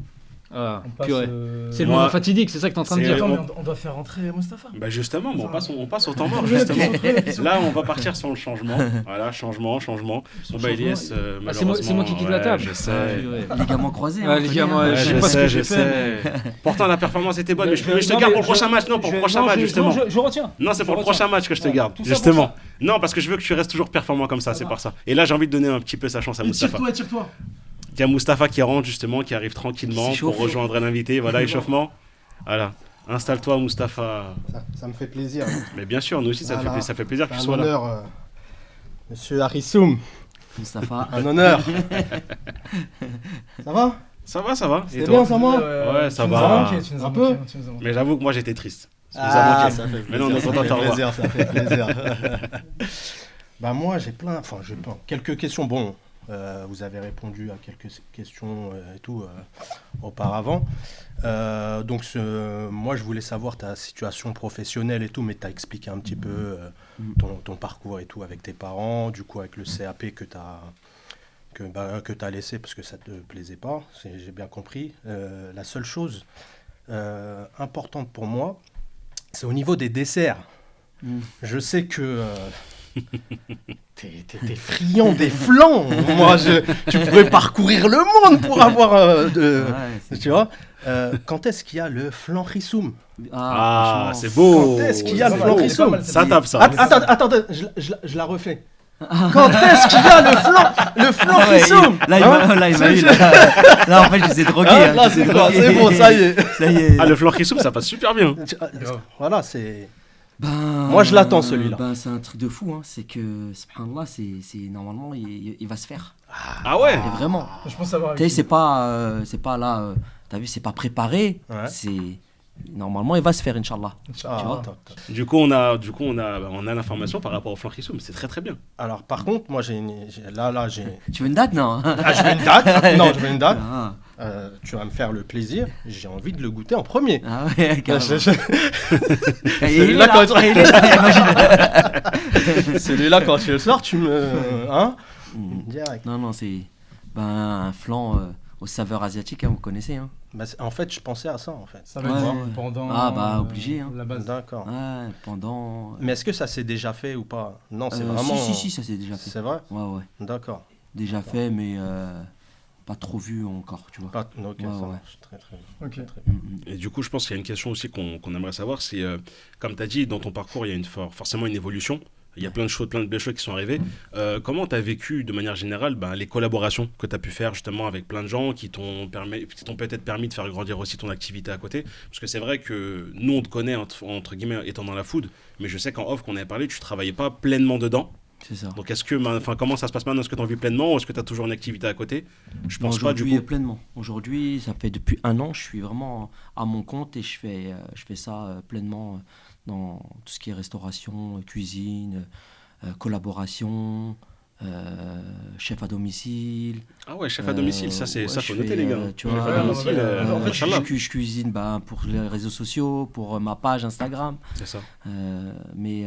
Ah, On passe, purée. C'est le Moi- moment fatidique, c'est ça que t'es en train de c'est- dire. Attends, mais on doit faire rentrer Mustapha. Bah justement, bon, on passe au temps mort, Ouais, justement. puis- Là, on va partir sur le changement. Voilà, changement. Bon, bah, Elias, Ah, c'est moi qui quitte la table. Je sais. Ligament croisé. Ouais, ligament, Ouais, je sais pas ce que j'ai fait. Pourtant, la performance était bonne, mais je te Non, garde mais pour le prochain match. Non, pour le prochain match, justement. Je retiens. Non, c'est pour Je le prochain retiens. match que je te Ouais, garde, tout ça pour justement. ça. Non, parce que je veux que tu restes toujours performant comme ça, c'est pour ça. Et là, j'ai envie de donner un petit peu sa chance à Mustapha. Tire-toi. Il y a Mustapha qui rentre, justement, qui arrive tranquillement C'est pour chaud. rejoindre l'invité. Voilà, échauffement. Voilà. Installe-toi, Mustapha. Ça me fait plaisir. Mais bien sûr, nous aussi, ça Voilà. fait plaisir que C'est tu un sois là. honneur, monsieur Harissoum. Mustapha. Un honneur. Ça va? Ça va. Et C'était toi bien sans moi? Ouais, ça tu nous va. as manqué, tu nous as Un manqué, peu. tu nous as manqué. Mais j'avoue que moi, j'étais triste. Ça nous a Ah, manqué. ça fait Mais non, on est plaisir, content de te revoir. ça fait plaisir. Bah moi j'ai plein, quelques questions. Bon, vous avez répondu à quelques questions et tout auparavant. Donc moi je voulais savoir ta situation professionnelle et tout, mais tu as expliqué un petit peu ton parcours et tout avec tes parents, du coup avec le CAP que tu as laissé parce que ça te plaisait pas, j'ai bien compris. La seule chose importante pour moi, c'est au niveau des desserts. Je sais que t'es friand des flancs. Moi, tu pourrais parcourir le monde pour avoir tu vois. Quand est-ce qu'il y a le flan Rissoum? Ah, franchement. c'est beau. Quand est-ce qu'il y a le C'est flan pas mal, Rissoum? Ça tape, ça. Attends, je la refais. Quand est-ce qu'il y a le flan Ah ouais, Rissoum? là, il m'a eu. Là, en fait, je les ai drogués. Hein, là, je les ai c'est drogués. bon, ça y est. Ça y est. Ah, le flan Rissoum, ça passe super bien. Voilà, c'est. Ben, Moi, je l'attends, celui-là. Ben, c'est un truc de fou. Hein. C'est que, subhanallah, normalement, il va se faire. Ah ouais. Et vraiment. Je pense savoir. Tu sais, c'est pas là. T'as vu, c'est pas préparé. Ouais. Normalement, il va se faire, Inch'Allah. Ah, Tu vois. attends. Du coup, on a l'information par rapport au flan Rissoum. C'est très très bien. Alors, par contre, moi, j'ai. Tu veux une date, non? Ah, je veux une date. Non, je veux une date. Ah, Tu vas me faire le plaisir. J'ai envie de le goûter en premier. ah ouais, carrément. Je- Et il est Celui-là, là, quand tu- il est là, imagine. Celui-là, quand tu le sors, tu me. Hein? Direct. Non, non, c'est un flan aux saveurs asiatiques, hein, vous connaissez. Hein. Bah, en fait, je pensais à ça, en fait. Ça va Ouais, être ouais. pendant. Ah, bah, obligé, hein. La base. D'accord. Ouais, pendant. Mais est-ce que ça s'est déjà fait ou pas? Non, c'est vraiment. Si, ça s'est déjà fait. C'est vrai? Ouais, ouais. D'accord. Déjà fait, mais pas trop vu encore, tu vois. Pas... Ok, Ouais, ça ouais. marche. Très, très bien. Ok. Et du coup, je pense qu'il y a une question aussi qu'on aimerait savoir. C'est, comme tu as dit, dans ton parcours, il y a forcément une évolution. Il y a plein de belles choses qui sont arrivées. Comment tu as vécu, de manière générale, les collaborations que tu as pu faire justement avec plein de gens qui t'ont peut-être permis de faire grandir aussi ton activité à côté? Parce que c'est vrai que nous, on te connaît, entre guillemets, étant dans la food, mais je sais qu'en off, qu'on avait parlé, tu ne travaillais pas pleinement dedans. C'est ça. Donc, comment ça se passe maintenant? Est-ce que tu en vis pleinement ou est-ce que tu as toujours une activité à côté? Je pense pas, du Aujourd'hui, coup. pleinement. Aujourd'hui, ça fait depuis 1 an, je suis vraiment à mon compte et je fais ça pleinement dans tout ce qui est restauration, cuisine, collaboration, chef à domicile. Ah ouais, chef à domicile, ça, ouais, faut je noter, fais, les gars. tu Chef vois, à domicile, en fait, machallah. je cuisine pour les réseaux sociaux, pour ma page Instagram. C'est ça. Mais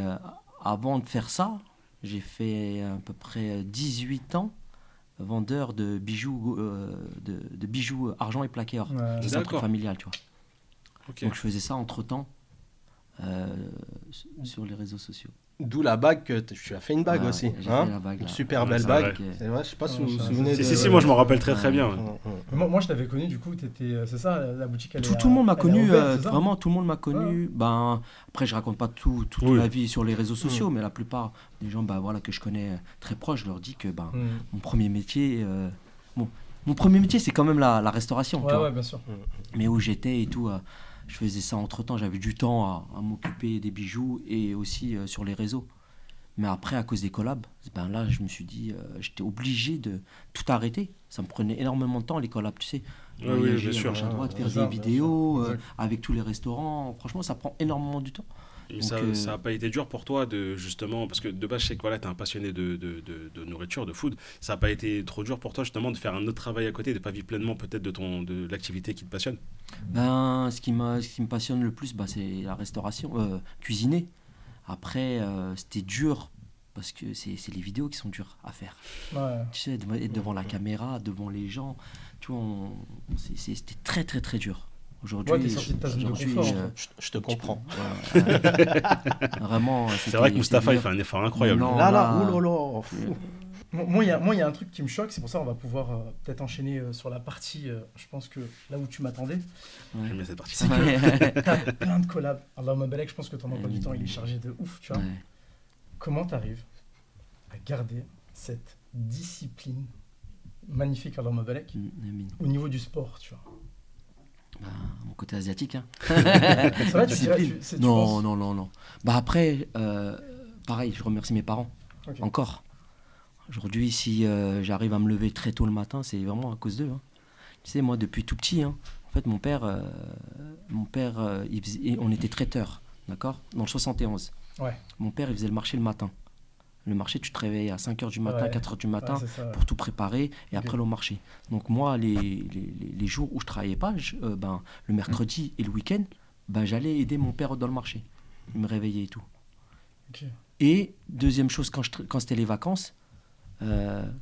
avant de faire ça, j'ai fait à peu près 18 ans vendeur de bijoux, de bijoux argent et plaqueur. Ouais. C'est un truc D'accord. familial, tu vois. Ok. Donc je faisais ça entre-temps sur les réseaux sociaux. D'où la bague que tu as fait une bague Ah, aussi. j'ai Hein? fait la bague, Une là. super Ouais, belle c'est bague. vrai. C'est vrai, je sais pas si Ouais, vous vous ça- souvenez Si, de. si, moi je m'en rappelle très très bien. Mm, mm. Moi, je t'avais connu, du coup, c'est ça, la boutique. Elle Tout le monde m'a connu, c'est ça vraiment tout le monde m'a connu. Ben, après, je raconte pas toute Oui. la vie sur les réseaux sociaux, mais la plupart des gens voilà, que je connais très proches, je leur dis que mon premier métier, mon premier métier, c'est quand même la restauration. tu Ouais, vois. ouais, bien sûr. Mais où j'étais et tout, je faisais ça entre temps. J'avais du temps à m'occuper des bijoux et aussi sur les réseaux. Mais après, à cause des collabs, ben là, je me suis dit, j'étais obligé de tout arrêter. Ça me prenait énormément de temps, les collabs, tu sais. Oui, Voyager bien sûr. à gauche, à droite, faire ça, des bien vidéos sûr. Exact. avec tous les restaurants. Franchement, ça prend énormément du temps. Mais Donc, ça n'a pas été dur pour toi de justement, parce que de base je sais que voilà, tu es un passionné de nourriture, de food, ça n'a pas été trop dur pour toi justement de faire un autre travail à côté, de pas vivre pleinement peut-être de l'activité qui te passionne. Ben, ce qui me passionne le plus, ben, c'est la restauration, cuisiner. Après, c'était dur parce que c'est les vidéos qui sont dures à faire. Ouais. Tu sais, être devant la caméra, devant les gens, tu vois, c'était très très très dur. Aujourd'hui, Ouais, t'es sorti de ta zone de confort, en fait. Je te comprends. Vraiment, C'est vrai que Mustapha il fait un effort incroyable. Non, Oulala. Moi, il y a un truc qui me choque, c'est pour ça qu'on va pouvoir peut-être enchaîner sur la partie, je pense que là où tu m'attendais, J'aime bien cette partie. c'est que t'as plein de collabs. Alors, Mabalek, je pense que ton emploi du temps, il est chargé de ouf, tu vois. Ouais. Comment t'arrives à garder cette discipline magnifique, alors Mabalek, au niveau du sport, tu vois? Bah, mon côté asiatique, hein. C'est vrai, tu dirais, tu Non, penses non. Bah après, pareil, je remercie mes parents. Ok. Encore. Aujourd'hui, si j'arrive à me lever très tôt le matin, c'est vraiment à cause d'eux, hein. Tu sais, moi, depuis tout petit, hein, en fait, mon père, on était traiteur, d'accord? Dans le 71. Ouais. Mon père, il faisait le marché le matin. Le marché, tu te réveilles à 5h du matin, Ouais. 4h du matin, Ouais, c'est ça, ouais. pour tout préparer et Ok. après le marché. Donc moi, les jours où je travaillais pas, ben, le mercredi et le week-end, ben, j'allais aider mon père dans le marché. Il me réveillait et tout. Ok. Et deuxième chose, quand c'était les vacances,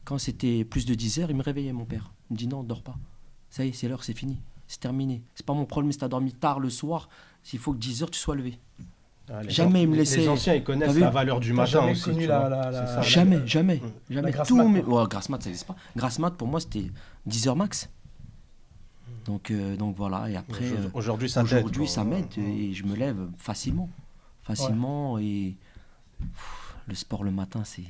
quand c'était plus de 10h, il me réveillait, mon père. Il me dit non, dors pas. Ça y est, c'est l'heure, c'est fini. C'est terminé. C'est pas mon problème si tu as dormi tard le soir. S'il faut que 10h, tu sois levé. Jamais il me laissait- Les anciens, ils T'as connaissent vu la valeur du T'as matin jamais aussi. connu tu la- vois. la- C'est la- ça. Jamais. La grasse Tout, mat, mais... quoi. Ouais, grasse mat, ça n'existe pas. Grasse mat, pour moi, c'était 10h max. Donc voilà, et après, Aujourd'hui, ça t'aide. aujourd'hui, quoi. ça m'aide et je me lève facilement. Et le sport le matin, c'est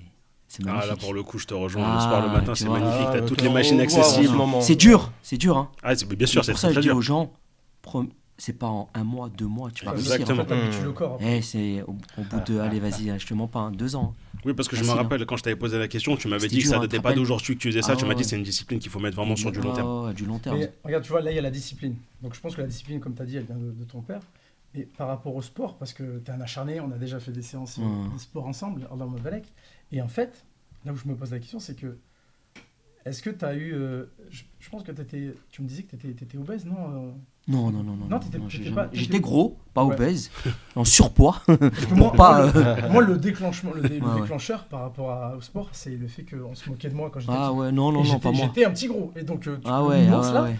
magnifique. Ah là pour le coup je te rejoins, Ah, le sport le matin tu c'est vois. magnifique, Ah, t'as ok, toutes les on machines voit en ce accessibles. moment. C'est dur, hein. Ah bien sûr C'est c'est pour ça très que je dis dur. aux gens, c'est pas en 1 mois, 2 mois, tu vas En réussir. Exactement. fait, t'habitues le corps. C'est au bout de, allez, vas-y, je te mens pas, hein, 2 ans. Oui parce que je me Facile, rappelle quand je t'avais posé la question, tu m'avais C'était dit que dur, ça hein, datait tu te pas rappelles d'aujourd'hui que tu faisais ça, Ah tu m'as ouais, dit ouais. c'est une discipline qu'il faut mettre vraiment sur du long terme. Ouais, du long terme. Mais regarde, tu vois, là, il y a la discipline. Donc, je pense que la discipline, comme tu as dit, elle vient de ton père. Et par rapport au sport, parce que tu es un acharné, on a déjà fait des séances de sport ensemble, Allah Mabalek. Et en fait, là où je me pose la question, c'est que est-ce que tu as eu. Je pense que tu me disais que tu étais obèse, non Non, j'étais gros, pas Ouais. obèse, en surpoids. Parce que moi, pas, moi, le déclenchement, le Ouais. déclencheur par rapport au sport, c'est le fait qu'on se moquait de moi quand j'étais Ah petit. ouais, non, Et pas moi. j'étais un petit gros. Et donc, Ah le ouais, nounours, là, ouais.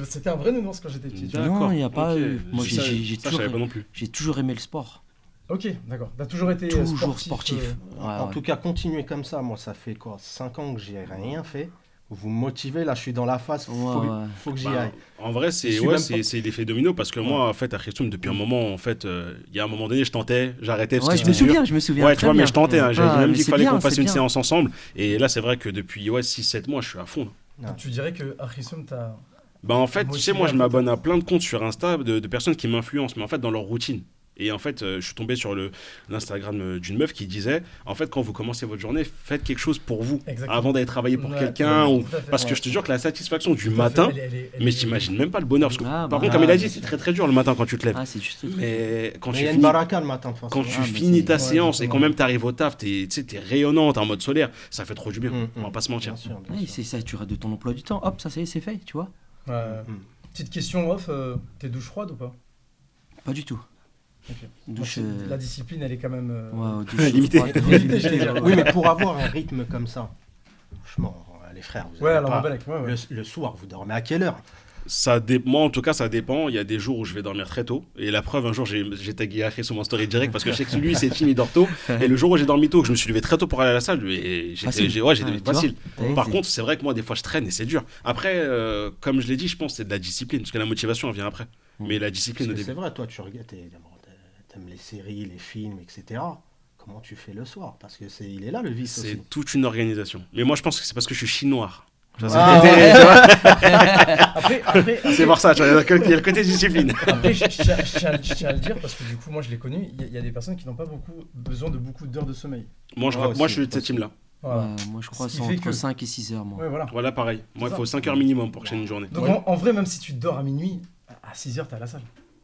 c'était un vrai nounours quand j'étais petit. tu vois. Non, il y a pas. ok. Moi, Ça, j'ai ça, je savais pas toujours, non plus. j'ai toujours aimé le sport. Ok, d'accord. T'as toujours été Toujours sportif. sportif. Ouais, En ouais. tout cas, continuez comme ça. Moi, ça fait quoi 5 ans que j'ai rien fait. Vous me motivez, là, je suis dans la phase. Ouais, Faut ouais. que j'y Bah, aille. en vrai, Je c'est suis ouais, même c'est l'effet domino parce que moi, en fait, à Christoum, depuis un moment, en fait, il y a un moment donné, je tentais, j'arrêtais parce Ouais, que je me c'était dur. souviens, je me souviens. Ouais, tu très vois, mais bien. je tentais. Hein, j'ai Ah, même mais dit qu'il c'est fallait bien, qu'on fasse c'est une bien. séance ensemble. Et là, c'est vrai que depuis 6-7 mois, je suis à fond. Donc, tu dirais que Arisum t'a. Bah, en fait, tu sais, Motivé moi, je un peu, m'abonne à plein de comptes sur Insta de personnes qui m'influencent, mais en fait, dans leur routine. Et en fait, je suis tombé sur l'Instagram d'une meuf qui disait, en fait, quand vous commencez votre journée, faites quelque chose pour vous, Exactement. avant d'aller travailler pour Ouais, quelqu'un. tout Ou... à fait. Parce que Ouais. je te jure que la satisfaction du Tout à fait, matin, elle mais est- j'imagine même pas le bonheur. Parce que, Ah, par bah, contre, comme il a dit, ouais. c'est très très dur le matin quand tu te lèves. Ah, c'est juste. Mais quand Mais il tu y a une finis, baraka le matin, de toute façon. quand tu Ah, mais finis c'est- ta Ouais, séance et exactement. quand même tu arrives au taf, tu sais, t'es rayonnante en mode solaire, ça fait trop du bien. On va pas se mentir. Bien sûr, bien Oui, sûr. c'est ça, tu rates de ton emploi du temps. Hop, ça, c'est fait, tu vois. Ouais. Mm. Petite question off, t'es douche froide ou pas? Pas du tout. Ok. Douche. La discipline, elle est quand même. Ouais, douche Limité. froide, Limité, j'allais dire. Oui, mais pour avoir un rythme comme ça, franchement, les frères, vous Ouais, avez alors pas- Mabalek, ouais, ouais. le soir, vous dormez à quelle heure? Moi, en tout cas, ça dépend. Il y a des jours où je vais dormir très tôt. Et la preuve, un jour, j'ai tagué Achille sur mon story direct parce que je sais que lui, c'est team, il dort tôt. Et le jour où j'ai dormi tôt, que je me suis levé très tôt pour aller à la salle, et Facile. j'ai Ouais, tu vois. facile. Ouais, Par c'est- contre, c'est vrai que moi, des fois, je traîne et c'est dur. Après, comme je l'ai dit, je pense que c'est de la discipline parce que la motivation, elle vient après. Mais la Parce discipline au que c'est début. vrai, toi, tu regardes, t'aimes les séries, les films, etc. Comment tu fais le soir? Parce que il est là le vice C'est aussi. toute une organisation. Mais moi, je pense que c'est parce que je suis chinois. Ça, Ah, c'est ouais. tu vois, Après, c'est pour ça, tu vois, il y a le côté discipline. Après, je tiens à le dire parce que du coup, moi je l'ai connu. Il y a des personnes qui n'ont pas besoin de beaucoup d'heures de sommeil. Moi, Ouais, je aussi, suis de cette team-là. Voilà. Moi, je crois que Ce c'est qui fait entre que- 5 et 6 heures, moi. Ouais, voilà. Voilà, pareil. Moi, il C'est faut ça. 5 heures minimum pour chaîner une journée. Donc en vrai, même si tu dors à minuit, à 6h, t'es à la salle.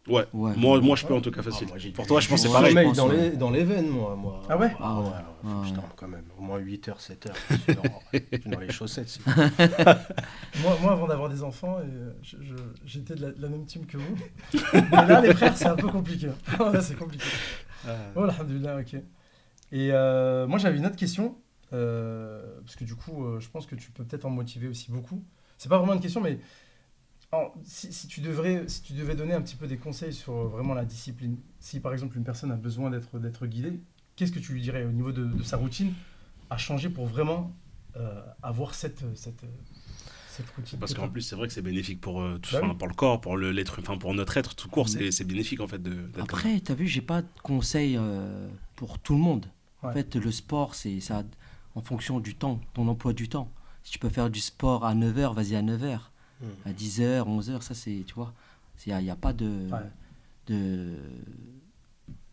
Ouais. Ouais. Moi, je peux en tout cas facile. moi, j'ai Pour toi, je pense que c'est Ouais, pareil. je Sommeil pense, dans l'événement, moi. Ah ouais Ah ouais. Faut que je Ouais. dorme quand même. Au moins 8 heures, 7 heures. Je suis dans les chaussettes. si. Moi, avant d'avoir des enfants, j'étais de la même team que vous. Mais là, les frères, c'est un peu compliqué. Là, c'est compliqué. Oh, alhamdoulilah, ok. Et moi, j'avais une autre question. Parce que du coup, je pense que tu peux peut-être en motiver aussi beaucoup. C'est pas vraiment une question, mais si tu devais donner un petit peu des conseils sur vraiment la discipline, si par exemple une personne a besoin d'être guidée, qu'est-ce que tu lui dirais au niveau de sa routine à changer pour vraiment avoir cette routine Parce qu'en plus, c'est vrai que c'est bénéfique pour, Bah oui. pour le corps, pour pour notre être tout court. C'est bénéfique en fait d'être comme ça. Après, t'as vu, j'ai pas de conseils pour tout le monde. En Ouais. fait, le sport, c'est ça en fonction du temps, ton emploi du temps. Si tu peux faire du sport à 9h, vas-y à 9h. À 10h, 11h, ça c'est, tu vois, il n'y a pas de.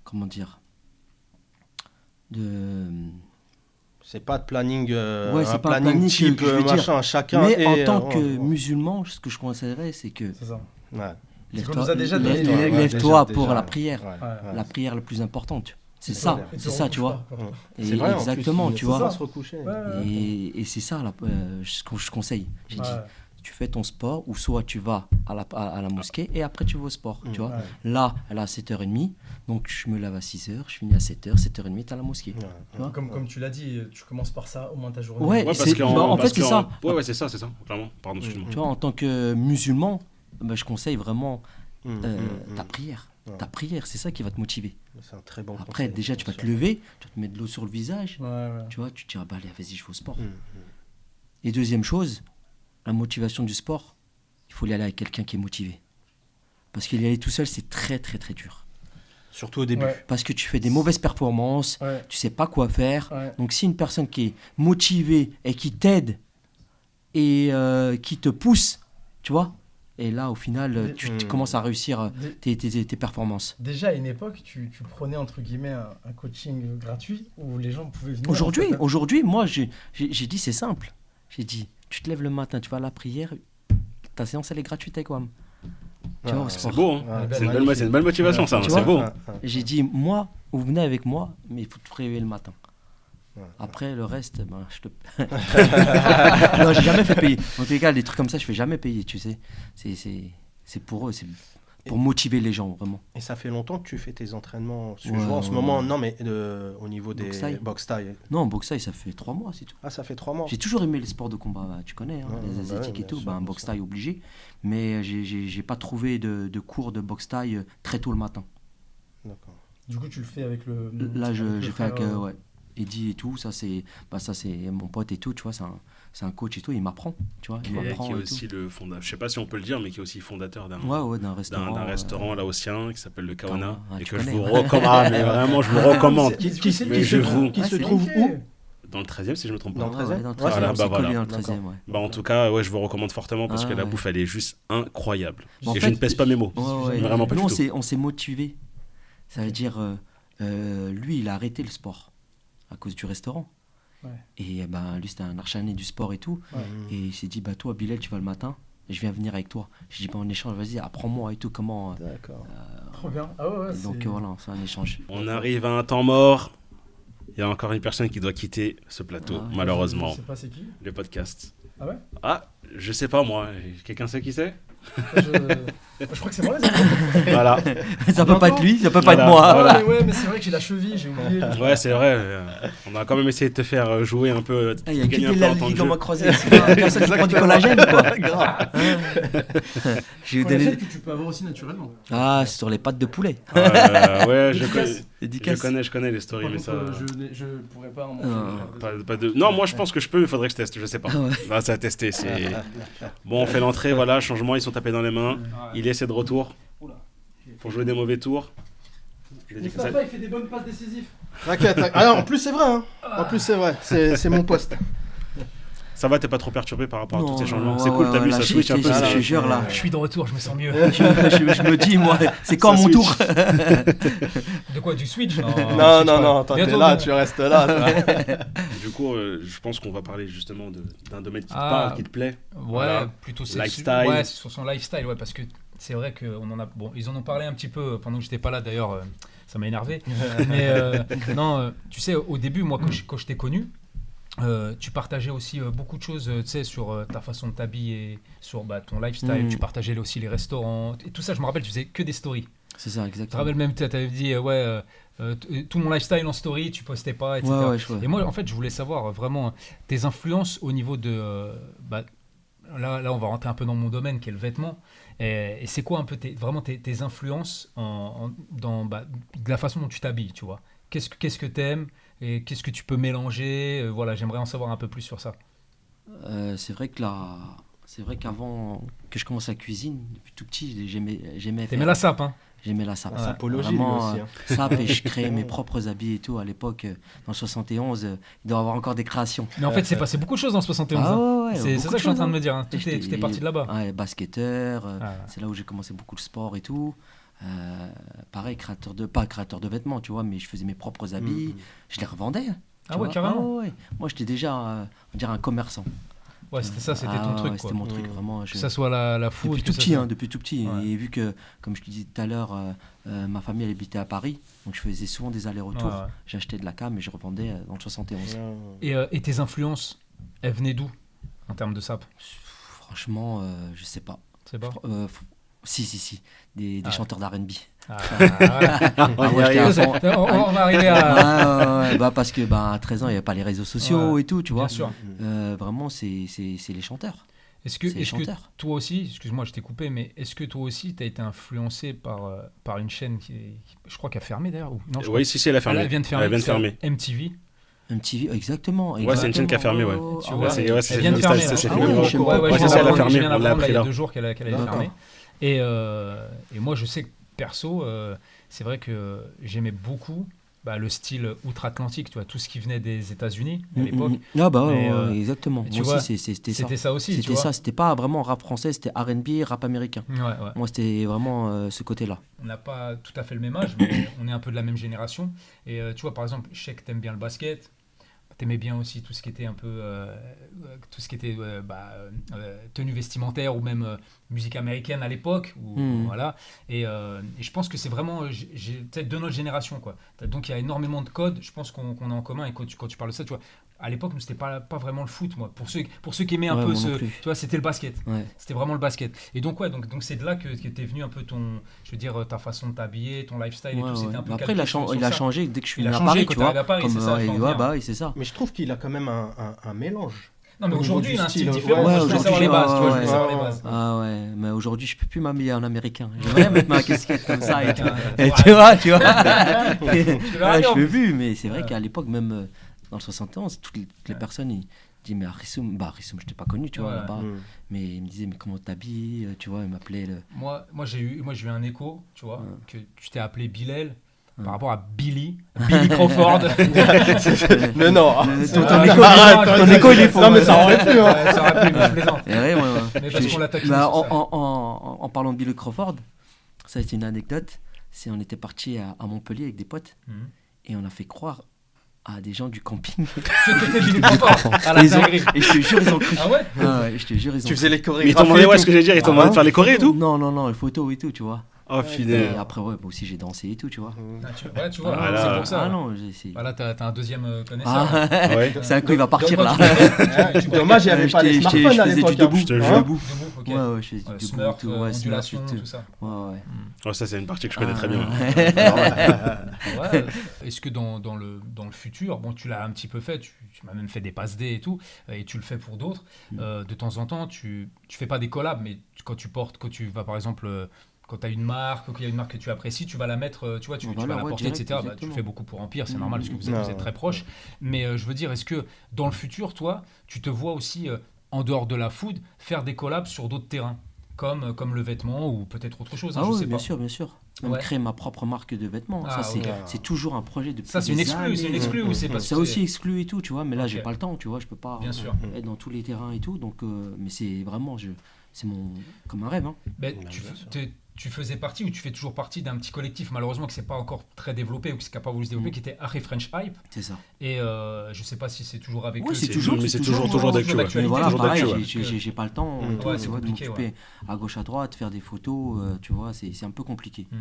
Comment dire de. C'est pas de planning, Ouais, c'est un pas un planning planning type, que je veux dire. machin, chacun. Mais en est, tant que ouais, musulman, ce que je conseillerais, c'est que C'est ça. ouais. C'est qu'on nous a déjà donné lève-toi les règles. lève-toi Déjà, pour déjà, la prière. ouais, ouais. La prière la plus importante. C'est Et ça, te c'est ça, tu recouche vois. pas, quoi. Et C'est vrai, en exactement, plus, tu il faut vois. pas se recoucher. Ouais. Et c'est ça ce que je conseille. J'ai dit, Ouais. tu fais ton sport ou soit tu vas à la mosquée et après tu vas au sport, tu vois. Ouais. Là, elle est à 7h30, donc je me lève à 6h, je finis à 7h, 7h30, t'es à la mosquée. Ouais. Tu vois. Comme tu l'as dit, tu commences par ça au moins ta journée. Ouais, Ouais, et parce c'est- qu'en- bah, en parce fait, c'est qu'en- ça. Ouais, c'est ça, clairement. Pardon, excuse-moi. Tu vois, en tant que musulman, bah, je conseille vraiment ta Mm. prière. Ouais. Ta prière, c'est ça qui va te motiver. C'est un très bon Après, conseil, déjà, tu vas bien te sûr. lever, tu vas te mettre de l'eau sur le visage, Ouais. tu vois, tu te dis, ah bah allez, vas-y, je vais au sport. Mm. Et deuxième chose, la motivation du sport, il faut y aller avec quelqu'un qui est motivé. Parce qu'il y aller tout seul, c'est très très très dur. Surtout au début. Ouais. Parce que tu fais des mauvaises performances, Ouais. tu sais pas quoi faire. Ouais. Donc si une personne qui est motivée et qui t'aide et qui te pousse, tu vois, et là au final, tu commences à réussir tes performances. Déjà à une époque, tu prenais entre guillemets un coaching gratuit où les gens pouvaient venir. Aujourd'hui, en fait. aujourd'hui, moi, j'ai dit, c'est simple. J'ai dit, tu te lèves le matin, tu vas à la prière, ta séance, elle est gratuite avec WAM. Tu vois, au C'est sport. beau, hein. Ouais, C'est une belle motivation, ça. Tu C'est vois beau. J'ai dit, moi, vous venez avec moi, mais il faut te réveiller le matin. Ouais. Après, le reste, ben, je te. Non, j'ai jamais fait payer. En tout cas, des trucs comme ça, je fais jamais payer, tu sais. C'est pour eux, c'est pour motiver les gens, vraiment. Et ça fait longtemps que tu fais tes entraînements. Parce que Ouais, je vois en ce ouais, moment, ouais. non, mais au niveau des Boxe taille. box taille. Non, boxe taille, ça fait 3 mois, c'est tout. Ah, ça fait 3 mois. J'ai toujours aimé les sports de combat, bah, tu connais, hein, Ouais, les bah asiatiques ouais, et tout, bien sûr, ben, bien boxe sûr. taille obligé. Mais j'ai pas trouvé de cours de boxe taille très tôt le matin. D'accord. Du coup, tu le fais avec le. Là, avec le j'ai fait avec frère, ouais, Eddie et tout, ça c'est mon pote et tout, tu vois, c'est un coach et tout, il m'apprend, tu vois, il Et m'apprend qui est et aussi tout. le fondateur, je sais pas si on peut le dire, mais qui est aussi fondateur d'un Ouais, d'un restaurant. d'un restaurant laotien qui s'appelle le Kaona Ah, et tu que je connais, vous ouais. recommande. Ah, mais vraiment, je vous recommande. Mais je vous. Qui Ah, se c'est trouve Ok. où Dans le 13e, si je me trompe Dans pas. le 13e? Dans le 13e, Voilà, on bah s'est voilà. collé dans le D'accord. 13e, ouais. Bah, en tout cas, ouais, je vous recommande fortement parce Ah, que la ouais. bouffe, elle est juste incroyable. En Et fait- je ne pèse pas mes mots. Ouais, Vraiment pas Nous, du tout. on s'est motivé. Ça veut dire, lui, il a arrêté le sport à cause du restaurant. Ouais. Et ben, lui, c'était un acharné du sport et tout. Ouais. Et il s'est dit, bah toi, Bilal, tu vas le matin, et je viens venir avec toi. J'ai dit, bah en échange, vas-y, apprends-moi et tout, comment. D'accord. Trop bien. Ah ouais, Donc c'est- voilà, c'est un échange. On arrive à un temps mort. Il y a encore une personne qui doit quitter ce plateau, Ah, malheureusement. Je sais pas c'est qui. Le podcast. Ah ouais Ah, je sais pas moi. Quelqu'un sait qui c'est? Je crois que c'est moi les amis. Voilà. Ça peut pas être lui, ça peut pas Voilà. être moi. Ah Voilà. mais ouais, mais c'est vrai que j'ai la cheville, j'ai oublié. Ouais, c'est vrai. On a quand même essayé de te faire jouer un peu, Il y a que gagner un des peu en temps de jeu. ligaments croisés. C'est pas personne qui prend du collagène, quoi. Je vais vous donner. que tu peux avoir aussi naturellement. Ah, c'est sur les pattes de poulet. Ouais, Dédicace. je connais les stories, mais ça. Je pourrais pas en Non. Pas de... Non, moi je pense que je peux, mais il faudrait que je teste, je sais pas. Ah ouais. Là, c'est à tester. Bon, on fait l'entrée, voilà, changement, ils sont tapés dans les mains. Il est de retour pour jouer des mauvais tours. Il a dit que ça- Mustafa, il fait des bonnes passes décisives. T'inquiète. Ah, en plus, c'est vrai. Hein. En plus, c'est vrai. C'est mon poste. Ça va, t'es pas trop perturbé par rapport à tous ces changements. ouais, C'est cool, t'as vu, là, ça switch un peu. je te jure, là. Je suis de retour, je me sens mieux. Je me dis, moi, c'est quand Ça mon switch. tour? De quoi, du Switch? Non, toi, t'es Bientôt, là, mais- tu restes là. toi. Du coup, je pense qu'on va parler justement d'un domaine qui te Ah. parle, qui te plaît. Ouais, Voilà. plutôt c'est Lifestyle. Ouais, c'est sur son lifestyle, ouais, parce que c'est vrai qu'on en a. Bon, ils en ont parlé un petit peu pendant que j'étais pas là d'ailleurs, ça m'a énervé. Mais non, tu sais, au début, moi, quand je t'ai connu, tu partageais aussi beaucoup de choses, tu sais, sur ta façon de t'habiller, sur ton lifestyle. Tu partageais aussi les restaurants et tout ça. Je me rappelle, tu faisais que des stories. C'est ça, Tu te exactement. rappelles même, tu avais dit, tout mon lifestyle en story, tu postais pas, etc. Ouais, Et moi, en fait, je voulais savoir vraiment tes influences au niveau de. Là, on va rentrer un peu dans mon domaine qui est le vêtement. Et c'est quoi un peu vraiment tes influences dans de la façon dont tu t'habilles, tu vois? Qu'est-ce que t'aimes et qu'est-ce que tu peux mélanger? Voilà, j'aimerais en savoir un peu plus sur ça. C'est vrai qu'avant que je commence la cuisine, depuis tout petit, j'aimais T'aimais la sape, hein? J'aimais la sape. La sapologie, lui Vraiment, aussi. hein. sape, et je créais mes propres habits et tout. À l'époque, dans le 71, il doit y avoir encore des créations. Mais en fait, c'est passé beaucoup de choses dans 71. hein. Ouais, C'est beaucoup ça que je suis en train de me choses, dire. Hein. Tout est parti de là-bas. Ouais, basketteur, Ah. c'est là où j'ai commencé beaucoup le sport et tout. Pareil, pas créateur de vêtements, tu vois, mais je faisais mes propres habits, je les revendais. Ah tu ouais, vois. carrément. Ouais. Moi, j'étais déjà, on va dire, un commerçant. Ouais, c'était ton truc, ouais, quoi. c'était mon truc, vraiment. Que ça soit la food. Depuis que tout ça petit, soit- depuis tout petit. Ouais. Et vu que, comme je te disais tout à l'heure, ma famille elle habitait à Paris, donc je faisais souvent des allers-retours. Ouais, ouais. J'achetais de la cam et je revendais dans le 71. Et tes influences, elles venaient d'où en termes de sape? Franchement, je sais pas. C'est pas. Si, des Ah. chanteurs d'R&B. Ah, ouais. Moi, j'étais à fond. On va arriver à. Ouais, parce que à 13 ans, il n'y avait pas les réseaux sociaux Ouais, et tout, tu Bien vois. sûr. Vraiment, c'est les chanteurs. Est-ce que, C'est les chanteurs. toi aussi, excuse-moi, je t'ai coupé, mais est-ce que toi aussi, tu as été influencé par une chaîne je crois, qui a fermé d'ailleurs ou... Non, je crois- Oui, si, elle a fermé. Elle vient de fermer. Elle vient de qui s'appelle fermer. MTV. MTV, exactement. Ouais, c'est une chaîne qui a fermé, ouais. Tu vois, c'est elle vient de fermer. ça là. s'est Ah fait ouais, le je sais pas. Ouais, Ouais, c'est ça, elle a fermé. Je viens On l'a d'apprendre là, appris il y a là. 2 jours qu'elle allait D'accord. fermer. Et moi, je sais que perso, c'est vrai que j'aimais beaucoup le style outre-Atlantique, tu vois, tout ce qui venait des États-Unis à l'époque. Ah bah ouais, Mais, ouais, exactement. tu Moi vois, aussi, c'était ça. C'était ça aussi, tu C'était vois. ça, c'était pas vraiment rap français, c'était R&B, rap américain. Ouais, ouais. Moi, c'était vraiment ce côté-là. On n'a pas tout à fait le même âge, mais on est un peu de la même génération. Et tu vois, par exemple, je sais que t'aimes bien le basket. T'aimais bien aussi tout ce qui était un peu tout ce qui était tenue vestimentaire ou même musique américaine à l'époque voilà et je pense que c'est vraiment peut-être de notre génération quoi. Donc il y a énormément de codes, je pense qu'on a en commun. Et quand tu parles de ça, tu vois, à l'époque c'était pas vraiment le foot, moi, pour ceux qui aimaient un Ouais, peu moi non plus. tu vois, c'était le basket. Ouais. C'était vraiment le basket. Et donc ouais, donc c'est de là que t'es venu un peu je veux dire, ta façon de t'habiller, ton lifestyle et Ouais, tout. C'était ouais. un peu Après, il calqué sur a ça. changé dès que je suis Il a venu à changé Paris, quand tu vois. t'arrives à Paris, c'est ça, je peux en venir. Bah oui, c'est ça. Mais je trouve qu'il a quand même un mélange. Non, mais Au niveau aujourd'hui, du il a un style style, différent. ouais, Moi, je voulais savoir les bases, tu vois, je voulais ouais, savoir les ouais. bases. Ah ouais, mais aujourd'hui, je peux plus m'habiller en américain. J'aimerais mettre ma casquette comme ça et tout. Ouais. Et tu vois. Tu verras Ouais, bien. je peux plus, mais c'est vrai Ouais. qu'à l'époque, même dans le 71, toutes les personnes, ils disaient, mais Harissoum, je t'ai pas connu, tu vois, Ouais. là-bas. Mais ils me disaient, mais comment t'habilles, tu vois, ils m'appelaient le... Moi, j'ai eu un écho, tu vois, que tu t'es appelé Bilal Ouais. par rapport à Billy Crawford. Mais non. Ton écho, il est faux. Non, mais ça aurait pu. Hein. Ouais, ça aurait pu, mais je plaisante. Et ouais, ouais. Mais parce qu'on l'a taquiné Bah, sur ça. en parlant de Billy Crawford, ça c'est une anecdote. On était parti à Montpellier avec des potes Mhm. et on a fait croire à des gens du camping. C'était Billy Crawford. À la Et ils ont- dinguerie. et je te jure, ils ont cru. Ah ouais? Ah ouais, je te jure, ils ont Tu faisais les Mais ils chorégraphies. t'ont demandé, ouais, ce que j'allais dire, ils t'ont demandé de Ah, faire les chorés et tout. Non, les photos et tout, tu vois. Oh, Et fidèle. après, ouais, moi aussi j'ai dansé et tout, tu vois. Ah, tu vois, Ah, c'est là. pour ça. Ah non, c'est... Voilà, t'as un deuxième connaisseur. Ah, Ouais. c'est un coup, il va partir Donc, là. moi, tu connais- Dommage, il n'y avait pas les Je smartphones à faisais l'époque. du debout. Je te hein. jure. Debout, ok. Ouais, je faisais du debout et Smurf, tout. Ouais, ondulation, Smurf et tout ça. Ouais, ouais. Oh, ça, c'est une partie que je connais très bien. Ouais. Est-ce que dans le futur, bon, tu l'as un petit peu fait, tu m'as même fait des passes D et tout, et tu le fais pour d'autres, de temps en temps, tu fais pas des collabs, mais quand tu vas par exemple, quand tu as une marque, ou qu'il y a une marque que tu apprécies, tu vas la mettre, tu vois, tu Voilà, vas la ouais, porter, direct, etc. Tu exactement. le fais beaucoup pour Empire, c'est normal, parce que vous Non, êtes très proches. Mais je veux dire, est-ce que dans le futur, toi, tu te vois aussi, en dehors de la food, faire des collabs sur d'autres terrains? comme le vêtement ou peut-être autre chose, Ah je oui, sais bien pas. sûr, bien sûr. Même Ouais. créer ma propre marque de vêtements. Ah, Ça, ok. c'est toujours un projet depuis Ça, c'est une des exclue, c'est une années. exclue ou c'est parce que Ça aussi exclu et tout, tu vois. Mais là, j'ai Ok. pas le temps, tu vois. Je peux pas Bien sûr. être dans tous les terrains et tout. Donc, mais c'est vraiment, c'est comme un rêve. Hein. Ben, Bien sûr. tu faisais partie ou tu fais toujours partie d'un petit collectif, malheureusement, qui s'est pas encore très développé ou qui n'a pas voulu se développer, qui était Harry French Hype. C'est ça. Et je sais pas si c'est toujours avec Oui, eux. c'est toujours, mais c'est c'est toujours, toujours d'actu. Ouais. Mais voilà, Toujours pareil, d'actu, ouais. j'ai pas le temps Mm. tu Ouais, vois, c'est de compliqué, m'occuper à gauche à droite, faire des photos, tu vois, c'est un peu compliqué. Ouais,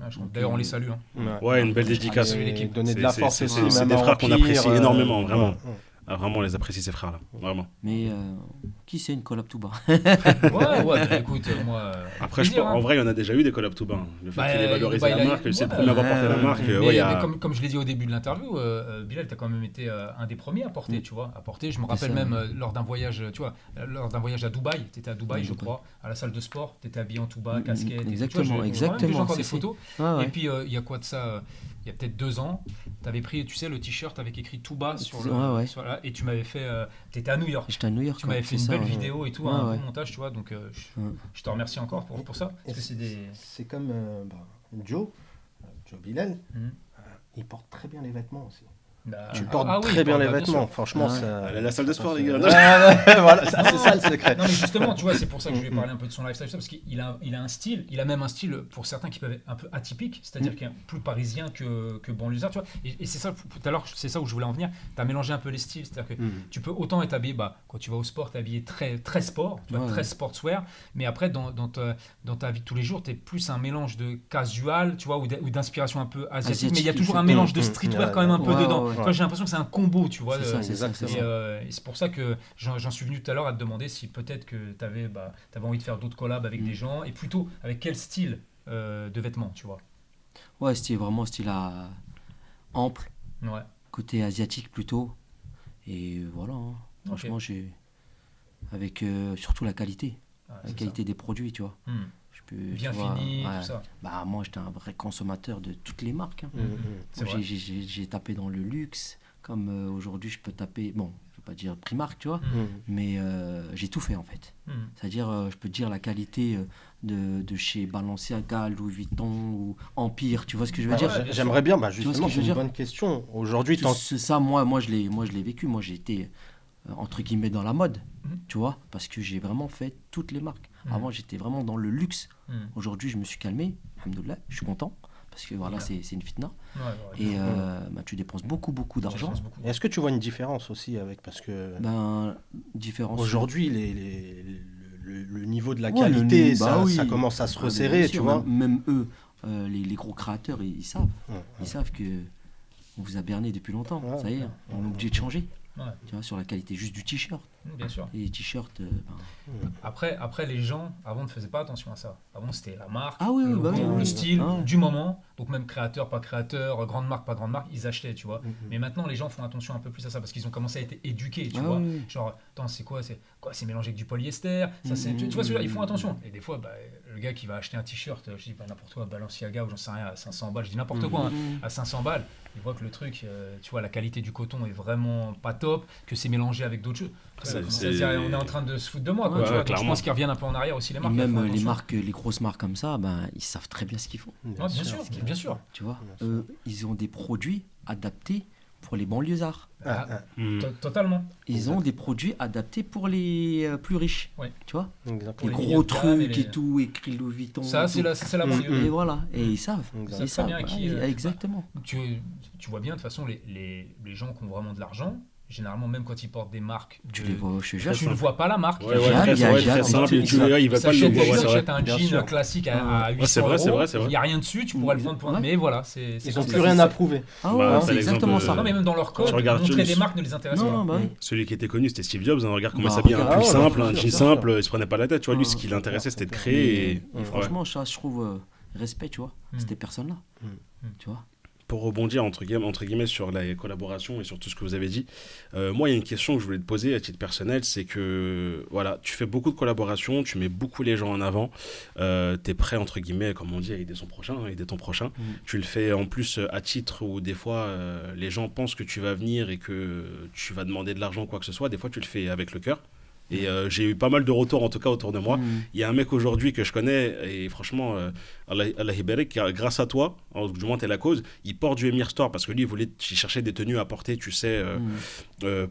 je crois. Donc, D'ailleurs, on les salue. Hein. Ouais, une belle dédicace. Allez, l'équipe. Donner de la C'est- force c'est- aussi. c'est- c'est même des à frères qu'on Empire, apprécie énormément, vraiment. ouais. Ah, vraiment, on les apprécie, ces frères-là. Vraiment. Mais qui c'est une collab tout bas? Ouais, bah, écoute, moi. Après, plaisir, hein. en vrai, il y en a déjà eu des collabs tout bas. Le fait Bah, qu'il ait valorisé bah, la il a- marque, c'est le ouais. premier à avoir porté la marque. Mais, Ouais, il y a- mais comme je l'ai dit au début de l'interview, Bilal, tu as quand même été un des premiers à porter, tu vois. À porter, je me rappelle ça, même lors d'un voyage, tu vois, lors d'un voyage à Dubaï, tu étais à Dubaï, Ouais, je Dubaï. crois, à la salle de sport, tu étais habillé en tuba, casquette. et exactement, tout, tu vois, exactement, j'ai encore des c'est- photos. Ah ouais. Et puis, il y a quoi de ça il y a peut-être 2 ans, tu avais pris, tu sais, le t-shirt avec écrit Touba sur le. Ouais, ouais. Et tu m'avais fait. Tu étais à New York. J'étais à New York. Tu m'avais ouais, fait c'est une ça, belle ouais. vidéo et tout, Ouais, un ouais. bon montage, tu vois. Donc, Ouais. je te remercie encore pour ça. Parce que c'est des. C'est comme Joe Bilal, Mhm. il porte très bien les vêtements aussi. Bah, Tu portes ah oui, très bien bah, les bien vêtements, sûr. franchement. Ah ouais. ça- La salle de sport, les gars. Voilà, ça, c'est ça le secret. Non mais justement, tu vois, c'est pour ça que je vais parler un peu de son lifestyle, parce qu'il a un style, il a même un style pour certains qui peuvent être un peu atypique, c'est-à-dire qu'il est plus parisien que banlieusard, tu vois. Et c'est ça, tout à l'heure, c'est ça où je voulais en venir. Tu as mélangé un peu les styles, c'est-à-dire que tu peux autant être habillé, quand tu vas au sport, tu es habillé très, très sport, tu vois, Ouais, très ouais. sportswear, mais après, dans ta vie de tous les jours, tu es plus un mélange de casual, tu vois, ou d'inspiration un peu asiatique, mais il y a toujours un mélange de streetwear quand même un peu Ouais, dedans. ouais, ouais. Tu vois, j'ai l'impression que c'est un combo, tu vois. C'est ça, c'est ça, c'est ça. Et c'est pour ça que j'en suis venu tout à l'heure à te demander si peut-être que tu avais envie de faire d'autres collabs avec des gens, et plutôt avec quel style de vêtements, tu vois. Ouais, vraiment style ample, Ouais. côté asiatique plutôt. Et voilà, hein. Franchement, avec surtout la qualité, Ouais, la c'est qualité des produits, tu vois. ça. Je peux, Bien tu vois, fini, ouais. tout ça. Bah, moi, j'étais un vrai consommateur de toutes les marques. Hein. C'est Moi, vrai. j'ai tapé dans le luxe, comme aujourd'hui, je peux taper, bon, je veux pas dire Primark, tu vois, Mm. mais j'ai tout fait en fait. Mm. C'est-à-dire, je peux te dire la qualité de chez Balenciaga, Louis Vuitton ou Empire, tu vois ce que je veux Bah, dire? ouais, J'aimerais bien, vois ce justement, que je c'est veux une dire bonne question. Aujourd'hui, C'est ça, moi je l'ai vécu. Moi, j'ai été entre guillemets dans la mode, Mhm. tu vois, parce que j'ai vraiment fait toutes les marques. Mhm. Avant, j'étais vraiment dans le luxe. Mm. Aujourd'hui, je me suis calmé, alhamdoulilah, je suis content, parce que voilà, Ouais. c'est une fitna. Ouais, Et bah, tu dépenses beaucoup je d'argent. pense beaucoup. est-ce que tu vois une différence aussi avec, parce que Ben, différence. aujourd'hui, le niveau de la Ouais, qualité, bah oui. ça commence à se Ah, bien resserrer, sûr, tu vois. Même eux, les gros créateurs, ils savent. Ouais, Ils savent que on vous a berné depuis longtemps. Ouais. Ça y est, on est obligé de changer. Ouais. Tu vois, sur la qualité juste du t-shirt. Bien sûr. Et les t-shirts, Après, les gens, avant, ne faisaient pas attention à ça. Avant, c'était la marque, Ah oui, le, oui, bah logo, oui, le oui. style Ah ouais. du moment. Donc même créateur, pas créateur, grande marque, pas grande marque, ils achetaient, tu vois. Mais maintenant, les gens font attention un peu plus à ça parce qu'ils ont commencé à être éduqués, tu Ah vois. oui, oui. Genre, attends, c'est quoi C'est mélangé avec du polyester. Ça, tu vois, ils font attention. Et des fois, le gars qui va acheter un t-shirt, je dis pas n'importe quoi, Balenciaga ou j'en sais rien, à 500 balles, je dis n'importe quoi, hein, à 500 balles, il voit que le truc, tu vois, la qualité du coton est vraiment pas top, que c'est mélangé avec d'autres choses. Après, C'est- on commence à c'est- se dire, on est en train de se foutre de moi, quoi, Ouais, tu vois. ouais, Donc, je clairement. pense qu'ils reviennent un peu en arrière aussi, les Et marques. même elles font les attention. marques, les grosses marques comme ça, ben, ils savent très bien ce qu'ils font. Ouais, bien sûr, bien sûr. Tu vois, Bien sûr. ils ont des produits adaptés pour les banlieusards. Mm. Totalement. Ils ont des produits adaptés pour les plus riches. Ouais. Tu vois, Exactement. les les gros milieux de gamme et trucs les- et tout, écrit Louis Vuitton. Ça, et c'est tout. la banlieue. Et voilà, et ils savent. Exactement. Ils savent très savent. bien qui, ouais, exactement. Tu vois bien, de toute façon, les gens qui ont vraiment de l'argent, généralement, même quand ils portent des marques, Tu les vois, je te jure. tu ne vois pas la marque. Ouais, Jade, très il y a ouais, Jade, très simple. il Tu verras, il va pas le s'achète, logo. Ouais, c'est vrai. un Bien jean sûr. classique à 800 c'est vrai, c'est euros, vrai, c'est vrai. il n'y a rien dessus, tu pourrais le vendre pour un... Ouais. Mais voilà, c'est Ils comme n'ont ça. plus rien à prouver. Ah Bah, ouais, t'as c'est l'exemple exactement de- ça. Non, mais même dans leur code, Tu regardes montrer Jules. des marques ne les intéresse Non, pas. non, bah oui. Celui qui était connu, c'était Steve Jobs. Regarde comment il Bah, s'habille, un regarde, pull ouais, simple, bien un sûr, jean bien simple, il se prenait pas la tête. Tu vois, lui, Ah, ce qui l'intéressait, c'était de Mais, créer. Et franchement, ça, je trouve respect, tu vois, Mm. ces personnes-là. Mm. Tu vois. pour rebondir entre guillemets sur la collaboration et sur tout ce que vous avez dit, moi il y a une question que je voulais te poser à titre personnel, c'est que voilà, tu fais beaucoup de collaborations, tu mets beaucoup les gens en avant, tu es prêt entre guillemets, comme on dit, à aider son prochain, à aider ton prochain. Tu le fais en plus à titre où des fois les gens pensent que tu vas venir et que tu vas demander de l'argent, quoi que ce soit. Des fois tu le fais avec le cœur. Et j'ai eu pas mal de retours, en tout cas, autour de moi. Il y a un mec aujourd'hui que je connais, et franchement, Allah Hiberek, grâce à toi, du moins, t'es la cause, il porte du Emir Store parce que lui, il cherchait des tenues à porter, tu sais,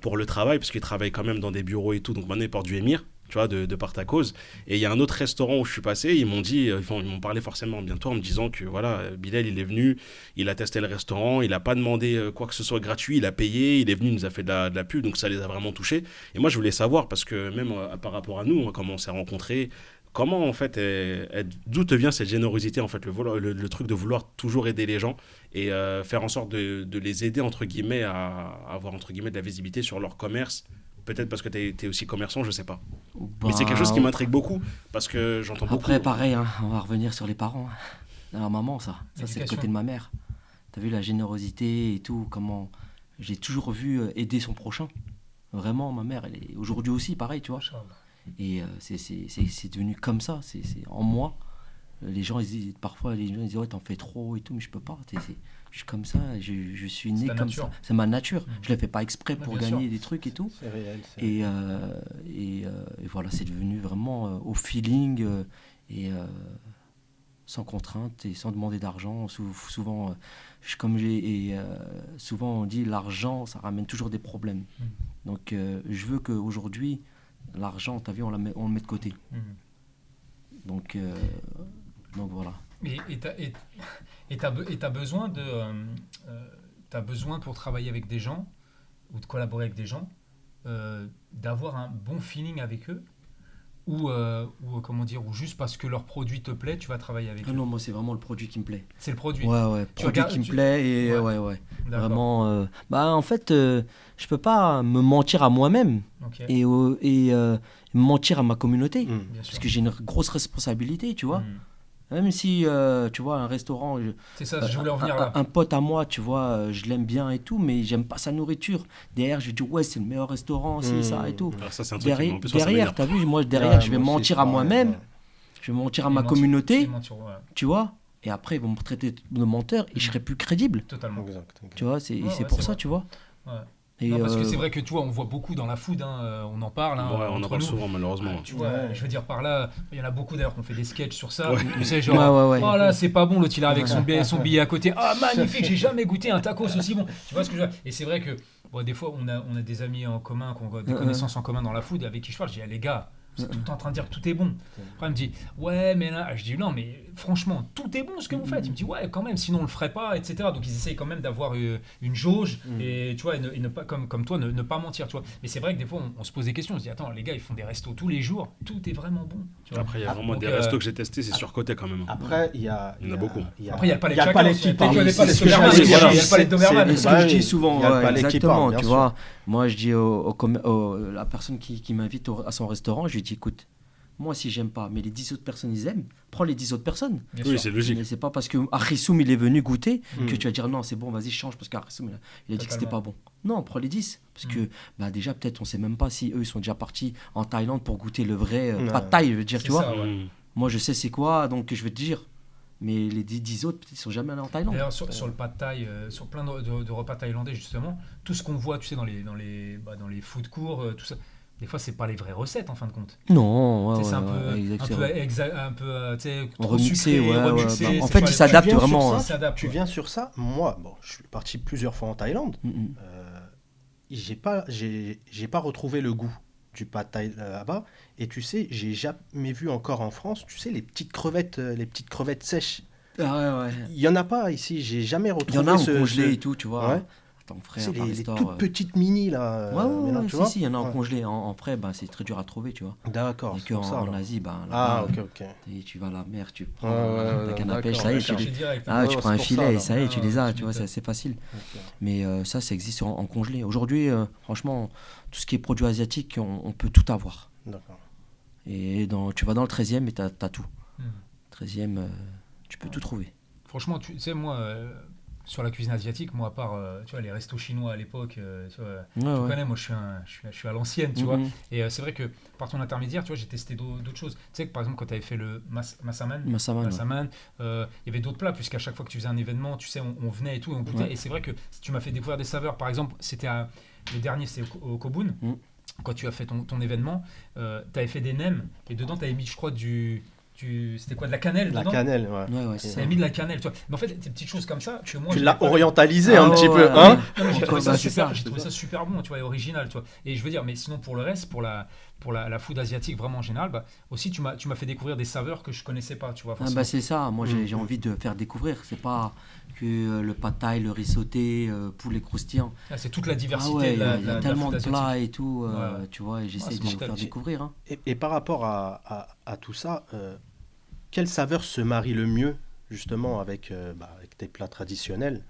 pour le travail, parce qu'il travaille quand même dans des bureaux et tout. Donc maintenant, il porte du Emir, tu vois, de par ta cause. Et il y a un autre restaurant où je suis passé, ils m'ont parlé forcément bientôt en me disant que voilà, Bilal, il est venu, il a testé le restaurant, il n'a pas demandé quoi que ce soit gratuit, il a payé, il est venu, il nous a fait de la pub, donc ça les a vraiment touchés. Et moi, je voulais savoir, parce que même par rapport à nous, comment on s'est rencontrés, comment en fait, d'où te vient cette générosité, en fait, le truc de vouloir toujours aider les gens et faire en sorte de les aider, entre guillemets, à avoir, entre guillemets, de la visibilité sur leur commerce. Peut-être parce que tu es aussi commerçant, je sais pas. Mais c'est quelque chose qui m'intrigue beaucoup, parce que j'entends beaucoup. Après, pareil, hein, on va revenir sur les parents. Alors, maman, ça c'est le côté de ma mère. T'as vu la générosité et tout, comment j'ai toujours vu aider son prochain. Vraiment, ma mère, elle est aujourd'hui aussi pareil, tu vois. Et c'est devenu comme ça, c'est en moi. Les gens, parfois, ils disent ouais, t'en fais trop et tout, mais je peux pas. Je suis comme ça, je suis né comme ça. C'est ma nature. Je le fais pas exprès pour gagner des trucs et tout. C'est réel. Et voilà, c'est devenu vraiment au feeling et sans contrainte et sans demander d'argent. Souvent, souvent on dit l'argent, ça ramène toujours des problèmes. Donc je veux qu'aujourd'hui, l'argent, t'as vu, on le met de côté. Donc voilà. Et t'as besoin t'as besoin pour travailler avec des gens ou de collaborer avec des gens d'avoir un bon feeling avec eux ou comment dire, ou juste parce que leur produit te plaît, tu vas travailler avec eux. Non, moi c'est vraiment le produit qui me plaît. C'est le produit. Ouais, produit qui me plaît et ouais. Vraiment. En fait, je peux pas me mentir à moi-même et mentir à ma communauté parce que j'ai une grosse responsabilité, tu vois. Même si, tu vois, un restaurant, c'est ça, je voulais en venir là. Un pote à moi, tu vois, je l'aime bien et tout, mais j'aime pas sa nourriture. Derrière, je dis, ouais, c'est le meilleur restaurant, c'est ça et tout. Alors ça, c'est un truc derrière, t'as vu, moi, derrière, je vais mentir à moi-même, je vais mentir à ma communauté, tu vois, et après, ils vont me traiter de menteur et je serai plus crédible. Totalement. Tu vois, c'est pour ça, tu vois. Et non, parce que c'est vrai que tu vois, on voit beaucoup dans la food, on en parle. On en parle souvent, malheureusement. Tu vois, je veux dire, par là, il y en a beaucoup d'ailleurs qui ont fait des sketchs sur ça. Tu sais, genre, oh là, c'est pas bon, l'autre il est avec son billet à côté. Ah, magnifique, j'ai jamais goûté un tacos aussi bon. Tu vois ce que je veux dire. Et c'est vrai que des fois, on a des amis en commun, des connaissances en commun dans la food avec qui je parle. Je dis, les gars, vous êtes tout le temps en train de dire que tout est bon. Après, il me dit, ouais, mais là, je dis, non, mais franchement, tout est bon ce que vous faites. Il me dit, ouais, quand même, sinon on le ferait pas, etc. Donc ils essayent quand même d'avoir une jauge et tu vois, et ne pas, comme toi, ne pas mentir, tu vois. Mais c'est vrai que des fois, on se pose des questions. On se dit, attends, les gars, ils font des restos tous les jours, tout est vraiment bon. Tu vois. Après, il y a vraiment des restos que j'ai testés, c'est surcoté quand même. Après, il y a beaucoup. Après, il y a le palais de chacun. Il y a le palais de Doberman. C'est ce que je dis souvent, exactement, tu sûr. vois. Moi, je dis la personne qui m'invite à son restaurant, je lui dis, écoute, moi, si j'aime pas, mais les 10 autres personnes, ils aiment, prends les 10 autres personnes. Oui, c'est logique. Mais c'est pas parce que Arissoum, il est venu goûter que tu vas dire non, c'est bon, vas-y, change, parce qu'Arissoum, il a dit que c'était pas bon. Non, prends les 10. Parce que déjà, peut-être, on sait même pas si eux, ils sont déjà partis en Thaïlande pour goûter le vrai pad thaï, je veux dire, tu vois. Moi, je sais c'est quoi, donc je vais te dire. Mais les 10 autres, peut-être, ils sont jamais allés en Thaïlande. D'ailleurs, sur le pad thaï, sur plein de repas thaïlandais, justement, tout ce qu'on voit, tu sais, dans les food courts, tout ça. Des fois, c'est pas les vraies recettes en fin de compte. Non, c'est un peu trop remixé, remixé. En fait, ils s'adaptent vraiment. Tu viens sur ça. Moi, je suis parti plusieurs fois en Thaïlande. J'ai pas retrouvé le goût du pad thaï là-bas. Et tu sais, j'ai jamais vu encore en France. Tu sais, les petites crevettes sèches. Ah ouais. Il y en a pas ici. J'ai jamais retrouvé. Il y en a en congelé et tout, tu vois. Ouais. C'est les toutes petites mini là. Il y en a en congelé. En frais, c'est très dur à trouver, tu vois. D'accord. Et qu'en Asie, ok. Tu vas à la mer, tu prends ta canne à pêche, ça y est, tu prends un filet et ça y est, tu les as, tu vois, c'est facile. Mais ça existe en congelé. Aujourd'hui, franchement, tout ce qui est produit asiatique, on peut tout avoir. D'accord. Et tu vas dans le 13e et t'as tout. 13e, tu peux tout trouver. Franchement, tu sais, moi... sur la cuisine asiatique, moi, à part tu vois, les restos chinois à l'époque, tu connais, moi je suis à l'ancienne, tu vois. Et c'est vrai que par ton intermédiaire, tu vois, j'ai testé d'autres choses. Tu sais que par exemple, quand tu avais fait le Massaman, il y avait d'autres plats, puisqu'à chaque fois que tu faisais un événement, tu sais, on venait et tout, et on goûtait. Et c'est vrai que tu m'as fait découvrir des saveurs. Par exemple, le dernier, c'est au Kobun. quand tu as fait ton événement, tu avais fait des nems et dedans tu avais mis, je crois, c'était quoi, de la cannelle La dedans. cannelle, ouais. Ouais, c'est Tu ça. avais mis de la cannelle, tu vois. Mais en fait, des petites choses comme ça, que moi, Tu je l'as l'ai pas- orientalisé Ah un ouais, petit ouais, peu, ouais. hein? Non, mais j'ai trouvé, Bah, ça, c'est super, ça, j'ai c'est trouvé ça super bon, tu vois, et original, tu vois. Et je veux dire, mais sinon pour le reste, pour la food asiatique vraiment en général, bah, aussi tu m'as fait découvrir des saveurs que je connaissais pas, tu vois. Ah forcément. bah c'est ça, moi j'ai envie de faire découvrir, c'est pas que le pad thai, le riz sauté, poulet croustillant. Ah, c'est toute la diversité Ah ouais, de la, il y a de la tellement food de asiatique. plats et tout, Ouais. tu vois, et j'essaie c'est de vous mortel. faire découvrir. Hein. Et par rapport à tout ça, quelle saveur se marie le mieux justement avec tes plats traditionnels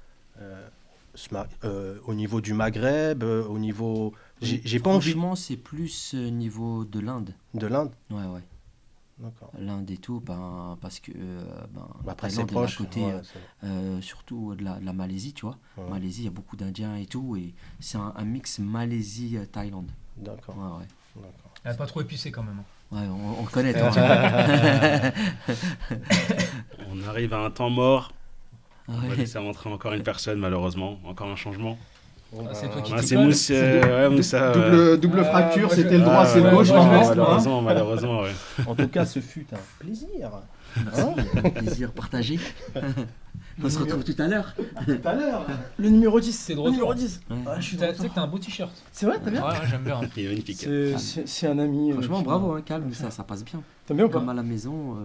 au niveau du Maghreb, au niveau... J'ai pas envie Franchement, c'est plus niveau de l'Inde. de l'Inde. Ouais, ouais. D'accord. L'Inde et tout, parce que la Après, c'est Thaïlande est à proche. côté, ouais, surtout de la Malaisie, tu vois. Ouais. Malaisie, il y a beaucoup d'Indiens et tout, et c'est un mix Malaisie-Thaïlande. D'accord. Ouais, ouais. D'accord. Elle est pas trop épicée quand même. Ouais, on connaît, toi. hein. On arrive à un temps mort. On va Ouais. laisser rentrer encore une personne, malheureusement. Encore un changement. Ah, c'est toi qui Ah, t'y c'est colle. Mousse. Ouais, Moussa. Double Ah, fracture, moi, c'était je- le droit, Ah, c'est le ouais, gauche. moi, je hein. reste, Malheureusement, ouais. En tout cas, ce fut un plaisir. Merci, plaisir partagé. On se retrouve tout à l'heure. Tout à l'heure. Le numéro 10. C'est de Le retour. numéro 10. Ouais. Ah, je suis Tu sais de que t'as un beau t-shirt. C'est vrai, t'as bien Ouais, j'aime bien. Il est magnifique. C'est un ami. Franchement, qui- bravo, hein, calme, ça passe bien. T'aimes bien ou pas Comme à la maison,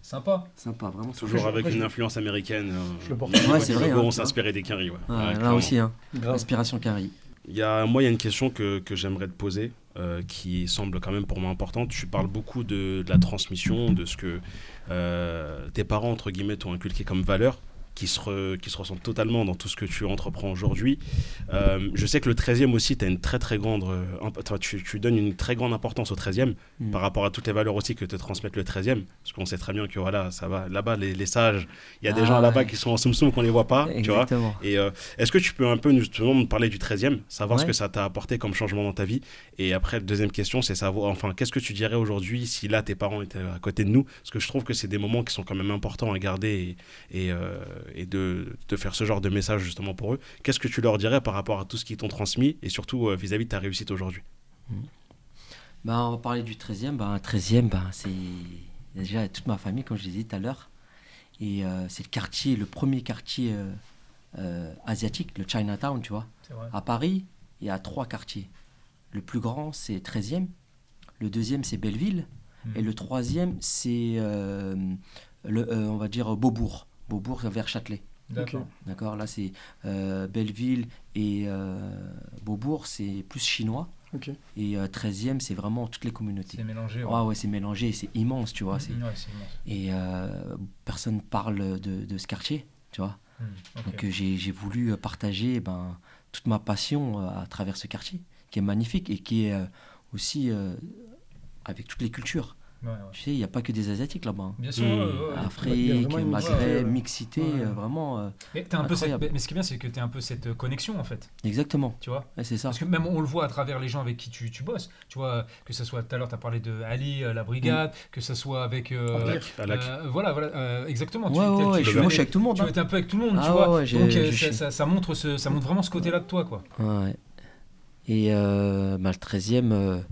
Sympa. sympa, vraiment. Toujours avec Après, une je- influence américaine. je le porte. Ouais, c'est vrai, Le logo, hein, on tu vois. s'inspirait des Quinry. Ouais. Ouais, Ouais, là clairement. aussi, hein. Grave. Inspiration carré. Il y a une question que j'aimerais te poser, qui semble quand même pour moi importante. Tu parles beaucoup de la transmission, de ce que tes parents, entre guillemets, t'ont inculqué comme valeur, qui se ressentent totalement dans tout ce que tu entreprends aujourd'hui. Je sais que le 13e aussi, tu as une très très grande... tu donnes une très grande importance au 13e par rapport à toutes les valeurs aussi que te transmettent le 13e. Parce qu'on sait très bien que voilà, ça va. Là-bas, les sages, il y a des Ah gens là-bas ouais. qui sont en soum-soum qu'on les voit pas, tu vois. Exactement. Et est-ce que tu peux un peu justement nous parler du 13e, savoir ce Ouais. que ça t'a apporté comme changement dans ta vie? Et après, la deuxième question, c'est savoir, enfin, qu'est-ce que tu dirais aujourd'hui si là, tes parents étaient à côté de nous? Parce que je trouve que c'est des moments qui sont quand même importants à garder et de faire ce genre de message justement pour eux. Qu'est-ce que tu leur dirais par rapport à tout ce qu'ils t'ont transmis et surtout vis-à-vis de ta réussite aujourd'hui? On va parler du 13e. 13e, c'est déjà toute ma famille, comme je l'ai dit tout à l'heure. Et c'est le premier quartier asiatique, le Chinatown, tu vois. C'est vrai. À Paris, il y a 3 quartiers. Le plus grand, c'est 13e. Le deuxième, c'est Belleville. Et le troisième, c'est, on va dire, Beaubourg. Beaubourg vers Châtelet. D'accord. D'accord, là, c'est Belleville et Beaubourg, c'est plus chinois. Ok. Et 13e, c'est vraiment toutes les communautés. C'est mélangé. Ouais, ouais, c'est mélangé, c'est immense, tu vois. Ouais, c'est immense. Et personne parle de ce quartier, tu vois. Ok. Donc j'ai voulu partager toute ma passion à travers ce quartier, qui est magnifique et qui est aussi avec toutes les cultures. Ouais, ouais. Tu sais, il n'y a pas que des Asiatiques là-bas. hein. Bien sûr. Mm. ouais, ouais, ouais. Afrique, Il y a vraiment une Maghreb, ouais. mixité, Ouais. vraiment. Mais, t'as un peu Incroyable. mais ce qui est bien, c'est que tu as un peu cette connexion, en fait. Exactement, Tu vois. ouais, c'est ça. Parce que même on le voit à travers les gens avec qui tu bosses. Tu vois, que ce soit tout à l'heure, tu as parlé de Ali, la brigade, que ce soit avec. Alak. Voilà, exactement. Ouais, ouais, ouais, tu moi je suis avec tout le monde. tu hein. es un peu avec tout le monde, Ah tu vois. ouais, ouais, Donc je ça montre vraiment ce côté-là de toi, quoi. Ouais. Et le 13e,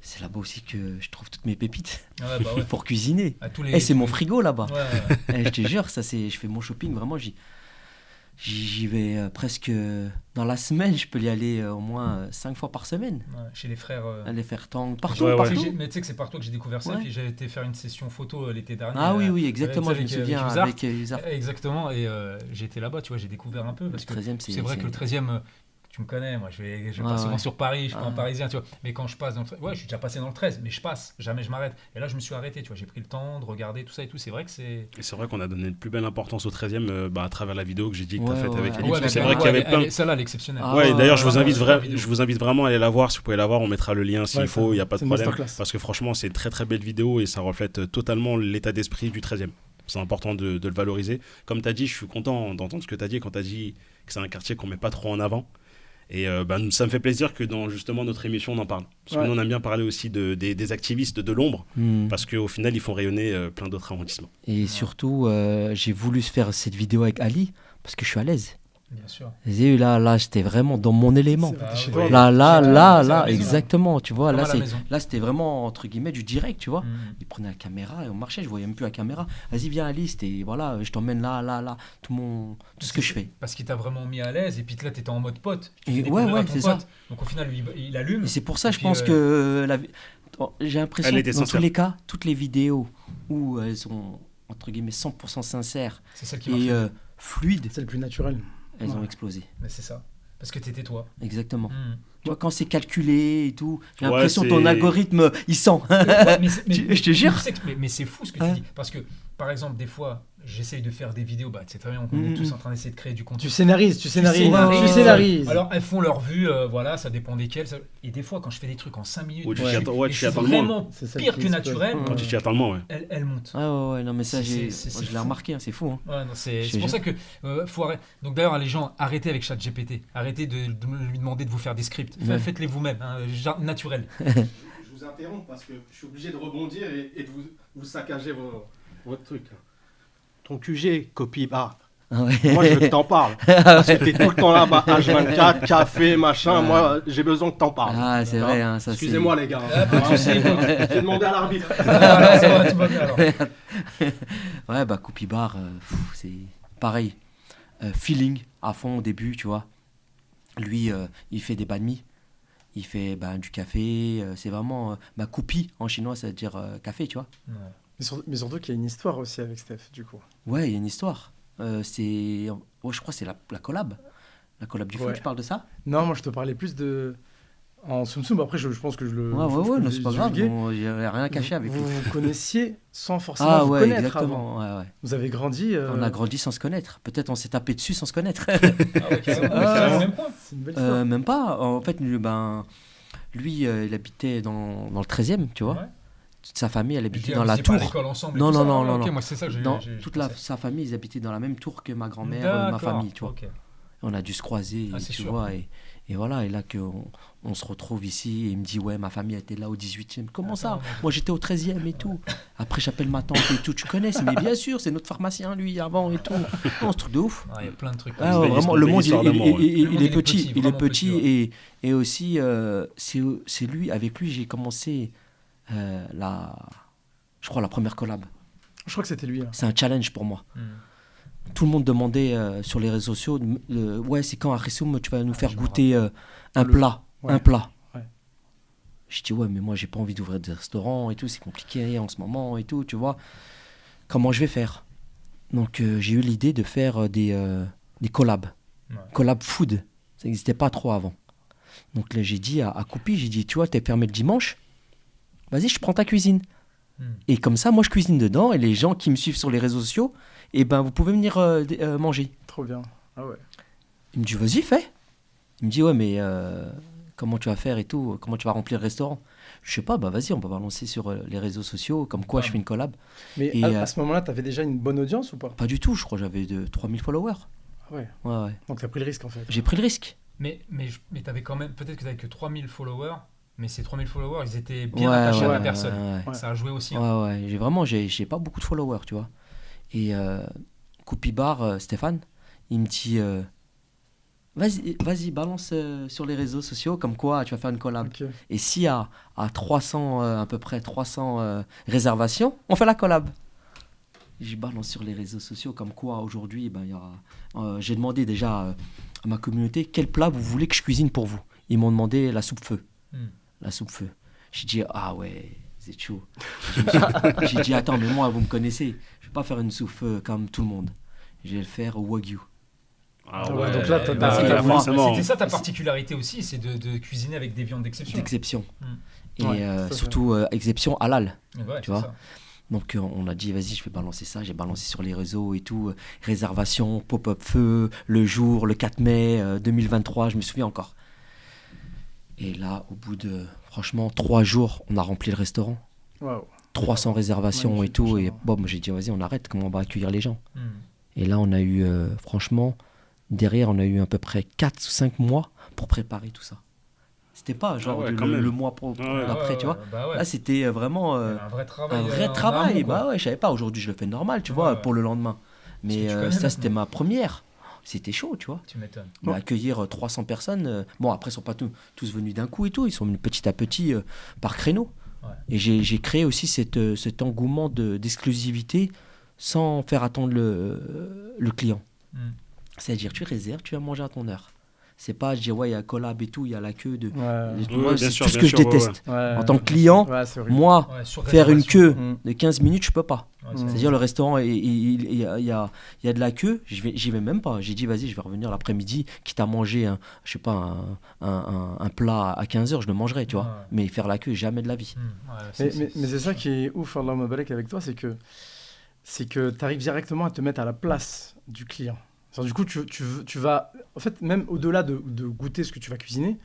c'est là-bas aussi que je trouve toutes mes pépites Ouais, bah ouais. pour cuisiner. À tous Et c'est tous mon les- frigo là-bas. Ouais, ouais. Je te jure, je fais mon shopping, vraiment, j'y vais presque dans la semaine, je peux y aller au moins 5 fois par semaine. Ouais, chez les frères. Aller faire tang, partout, Ouais, ouais. partout. Mais tu sais que c'est par toi que j'ai découvert ça, Ouais. puis j'ai été faire une session photo l'été dernier. Ah oui, oui, exactement, tu je me sais, avec souviens, Usart. avec Usart. Exactement, et j'ai été là-bas, tu vois, j'ai découvert un peu, parce que Le 13e, c'est vrai que le 13e, tu me connais, moi je vais Ouais, pas souvent ouais. sur Paris, je suis pas un Ah. parisien, tu vois, mais quand je passe dans le 13, ouais, je suis déjà passé dans le 13, mais je passe, jamais je m'arrête. Et là, je me suis arrêté, tu vois, j'ai pris le temps de regarder tout ça et tout, c'est vrai que c'est. Et c'est vrai qu'on a donné une plus belle importance au 13e à travers la vidéo que j'ai dit que tu as Ouais, faite ouais, avec ouais. Ali. Ouais, Parce que c'est mais vrai qu'il y avait plein. Celle-là, elle est exceptionnelle. Ah, Ouais, d'ailleurs, je vous ouais, invite ouais, vraiment, la vidéo. je vous invite vraiment à aller la voir. Si vous pouvez la voir, on mettra le lien s'il Ouais, faut, il n'y a pas de c'est une problème. masterclass. Parce que franchement, c'est une très très belle vidéo et ça reflète totalement l'état d'esprit du 13e. C'est important de le valoriser. Comme tu as dit, je suis content d'entendre ce que tu as dit quand tu as dit que c'est un quartier qu'on met pas trop en avant. Et ça me fait plaisir que dans justement notre émission, on en parle. Parce que Ouais. nous, on aime bien parler aussi des activistes de l'ombre, parce qu'au final, ils font rayonner plein d'autres arrondissements. Et surtout, j'ai voulu faire cette vidéo avec Ali parce que je suis à l'aise. Bien sûr. J'ai eu là, j'étais vraiment dans mon élément. C'est Ah, chez ouais. toi. Là, maison, exactement, tu vois. Comme Là, à la maison. là, c'était vraiment, entre guillemets, du direct, tu vois. Mm. Il prenait la caméra et on marchait, je voyais même plus la caméra. Vas-y, viens Alice, et voilà, je t'emmène là, tout ce que je fais. Parce qu'il t'a vraiment mis à l'aise, et puis là, t'étais en mode pote. Tu Et fais découvrir ouais, à ton c'est pote. ça. Donc au final, lui, il allume. Et c'est pour ça, Et je puis, pense que j'ai l'impression Elle que était dans tous sincère. les cas, toutes les vidéos où elles sont, entre guillemets, 100% sincères c'est celle qui marche. et fluides, C'est le plus naturel. elles ont Ouais. explosé. Mais c'est ça. Parce que t'étais toi. Exactement. Mm. Tu vois, quand c'est calculé et tout, j'ai Ouais, l'impression que c'est- ton algorithme, il sent. Ouais, mais Je te jure. Mais c'est fou ce que tu Hein dis. Parce que, par exemple, des fois, j'essaye de faire des vidéos. Bah, c'est très bien, on est Mhm. tous en train d'essayer de créer du contenu. Tu scénarises. Ouais, ouais, Tu scénarises. Alors, elles font leur vue, voilà, ça dépend desquelles. Et des fois, quand je fais des trucs en 5 minutes, Ouais, tu je t'y suis- attends- ouais, et tu je t'y suis attends le moins. vraiment C'est celle pire qui que explose. naturel, Ouais. Quand tu t'y attends le moins, ouais. elle monte. Ouais, non, mais ça, C'est- moi, c'est je l'ai fou. remarqué, c'est fou. Hein. Ouais, non, c'est Je te pour ça jure. que faut arrêter. Donc d'ailleurs, les gens, arrêtez avec ChatGPT. Arrêtez de lui demander de vous faire des scripts. Ouais. Faites-les vous-même, hein, genre naturel. Je vous interromps parce que je suis obligé de rebondir et de vous saccager votre truc. Ton QG, copie bar. Ah ouais. Moi, je veux que t'en parles. Parce que t'es tout le temps là-bas, H24, café, machin. Ouais. Moi, j'ai besoin que t'en parles. Ah, c'est vrai, hein, ça c'est. Excusez-moi, les gars. Ah, pas de souci. J'ai demandé à l'arbitre. Ah, ça va, tout va bien alors. Ouais, bah, Copy Bar, c'est pareil. Feeling à fond au début, tu vois. Lui, il fait des banh mi. Il fait du café. C'est vraiment. Kopi en chinois, ça veut dire café, tu vois. Ouais. Mais surtout qu'il y a une histoire aussi avec Steph, du coup. Ouais, il y a une histoire. Je crois que c'est la collab. La collab du foot, Ouais. tu parles de ça? Non, moi je te parlais plus de. En Soum Soum, après je pense que je le. Ouais, je ouais, peux non, le c'est pas grave. divulguer. Bon, j'ai rien à cacher avec lui. Vous vous connaissiez sans forcément Ah, vous ouais, connaître exactement. avant. Ouais. Vous avez grandi. On a grandi sans se connaître. Peut-être on s'est tapé dessus sans se connaître. Ah ouais, carrément, mais c'est le même point. C'est une belle histoire. Même pas. En fait, lui, il habitait dans le 13e, tu vois. Ouais. Toute sa famille, elle Vous habitait étiez dans la pas à tour. l'école ensemble et Non, tout non, ça. non, Ah, non, ok, non. moi c'est ça que j'ai. Dans j'ai toute pensé. sa famille, ils habitaient dans la même tour que ma grand-mère, ma D'accord, famille, tu vois. ok. On a dû se croiser, Ah, c'est tu sûr. vois. Et voilà, et là on se retrouve ici, et il me dit, ouais, ma famille était là au 18e. Comment ça? Attends, Moi, j'étais au 13e et tout. Après, j'appelle ma tante et tout. Tu connais? Mais bien sûr, c'est notre pharmacien, lui, avant et tout. Non, c'est truc de ouf. Ah, il y a plein de trucs. Ah, Une ouais, belle vraiment, histoire- le belle monde, histoire d'amour, ouais. il Le monde, est il est petit, petit, il est vraiment petit, petit, et aussi, c'est lui, avec lui, j'ai commencé je crois, la première collab. Je crois que c'était lui. Là. C'est un challenge pour moi. Hmm. Tout le monde demandait sur les réseaux sociaux, ouais, c'est quand, Arissoum, tu vas nous faire je me goûter un Le- plat, ouais. un plat. Ouais. Je dis, ouais, mais moi, j'ai pas envie d'ouvrir des restaurants et tout, c'est compliqué en ce moment et tout, tu vois. Comment je vais faire? Donc, j'ai eu l'idée de faire des collabs. Ouais. Collab food. Ça n'existait pas trop avant. Donc là, j'ai dit à Coupi, j'ai dit, tu vois, t'es fermé le dimanche, vas-y, je prends ta cuisine. Hmm. Et comme ça, moi, je cuisine dedans, et les gens qui me suivent sur les réseaux sociaux, vous pouvez venir manger. Trop bien. Ah ouais. Il me dit, vas-y, fais. Il me dit, ouais, mais comment tu vas faire et tout? Comment tu vas remplir le restaurant? Je sais pas, vas-y, on va balancer sur les réseaux sociaux, comme quoi Ah. je fais une collab. Mais Et, à ce moment-là, t'avais déjà une bonne audience ou pas? Pas du tout, je crois que j'avais 3000 followers. Ah ouais. Ouais. Donc t'as pris le risque en fait. J'ai pris le risque. Mais t'avais quand même, peut-être que t'avais que 3000 followers, mais ces 3000 followers, ils étaient bien Ouais, attachés à ouais, la personne. Ouais. Ça a joué aussi. hein. Ouais, j'ai pas beaucoup de followers, tu vois. Et Coupi Bar, Stéphane, il me dit, vas-y, balance sur les réseaux sociaux, comme quoi tu vas faire une collab. Ok. Et si à 300, à peu près 300 réservations, on fait la collab. J'ai balance sur les réseaux sociaux, comme quoi aujourd'hui, il y aura, j'ai demandé déjà à ma communauté quel plat vous voulez que je cuisine pour vous. Ils m'ont demandé la soupe feu. Hmm. La soupe feu. J'ai dit, ah ouais, c'est chaud. J'ai dit, attends, mais moi, vous me connaissez. Je vais pas faire une soupe feu comme tout le monde. Je vais le faire au Wagyu. Ah Ah ouais, ouais, donc là, t'as- bah, t'as- forcément. C'était ça ta particularité aussi, c'est de cuisiner avec des viandes d'exception. D'exception. Mm. Et Ouais, ça, surtout, exception halal. Ouais, Tu c'est vois. ça. Donc on a dit, vas-y, je vais balancer ça. J'ai balancé sur les réseaux et tout. Réservation, pop-up feu, le jour, le 4 mai 2023, je me souviens encore. Et là, au bout de, franchement, 3 jours, on a rempli le restaurant. Waouh. 300 réservations et Magnifique, tout. Et franchement. bon, moi, j'ai dit, vas-y, on arrête. Comment on va accueillir les gens? Hmm. Et là, on a eu, franchement, derrière, on a eu à peu près 4 ou 5 mois pour préparer tout ça. C'était pas genre Ah ouais, le, quand même. le mois d'après, tu vois. Bah ouais. Là, c'était vraiment Un vrai travail. un vrai en travail. amont, quoi. Bah ouais, je savais pas. Aujourd'hui, je le fais normal, tu Ouais, vois, ouais. pour le lendemain. Parce que Mais tu connais ça, c'était maintenant. ma première. c'était chaud, tu vois. Tu m'étonnes. Mais accueillir 300 personnes, bon, après, ils sont pas tous venus d'un coup et tout, ils sont venus petit à petit par créneau. Ouais. Et j'ai créé aussi cet engouement d'exclusivité sans faire attendre le client. C'est-à-dire, tu réserves, tu vas manger à ton heure. C'est pas, je dis, ouais, il y a collab et tout, il y a la queue de. Moi, c'est tout ce que je déteste. En tant que client, moi, faire une queue de 15 minutes, je peux pas. C'est-à-dire, le restaurant, il y a de la queue, j'y vais même pas. J'ai dit, vas-y, je vais revenir l'après-midi, quitte à manger, je sais pas, un plat à 15h, je le mangerai, tu vois. Mais faire la queue, jamais de la vie. Mais c'est ça qui est ouf, Allah Mabalek, avec toi, c'est que tu arrives directement à te mettre à la place du client. Alors, du coup, tu vas, en fait, même au-delà de goûter ce que tu vas cuisiner,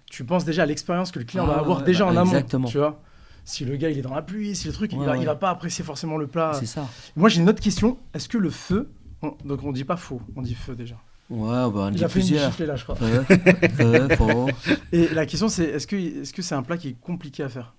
tu penses déjà à l'expérience que le client va avoir déjà en amont. Exactement. Tu vois, si le gars il est dans la pluie, si le truc, il va pas apprécier forcément le plat. C'est ça. Moi, j'ai une autre question. Est-ce que le feu, donc on dit pas faux, on dit feu déjà. Ouais, bah on dit Il a fait une plusieurs. giflée là, je crois. Faux. Et la question, c'est est-ce que c'est un plat qui est compliqué à faire?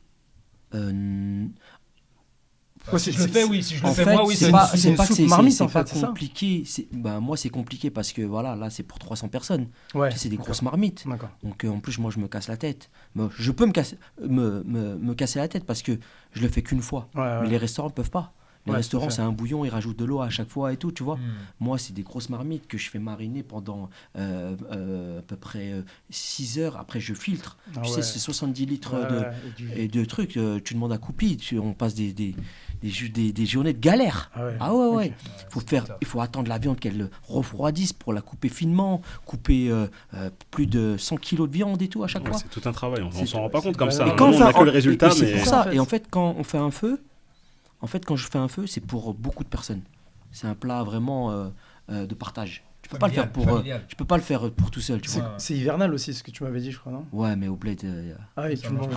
Si je le fais, oui. Si je le fais, fait, moi, oui. c'est pas que soupe marmite, en fait, c'est pas compliqué. Moi, c'est compliqué parce que voilà, là, c'est pour 300 personnes. Ouais. C'est des grosses marmites. D'accord. Donc, en plus, moi, je me casse la tête. Je peux me casser la tête parce que je le fais qu'une fois. Mais les restaurants peuvent pas. Les restaurants, c'est un bouillon, ils rajoutent de l'eau à chaque fois et tout, tu vois. Moi, c'est des grosses marmites que je fais mariner pendant à peu près 6 heures. Après, je filtre. Tu sais, c'est 70 litres de trucs. Tu demandes à Coupi, on passe des journées de galère. Ouais. Il faut attendre la viande qu'elle refroidisse pour la couper finement, couper plus de 100 kilos de viande et tout à chaque fois. C'est tout un travail, on s'en rend pas compte comme ça. Et quand on a que le résultat, mais... c'est pour ça. Et en fait, quand on fait un feu, quand je fais un feu, c'est pour beaucoup de personnes. C'est un plat vraiment de partage. Tu peux pas le faire je peux pas le faire pour tout seul, tu vois. C'est hivernal aussi, ce que tu m'avais dit, je crois, non? Ouais, mais au bled. Ah oui, tu le manges.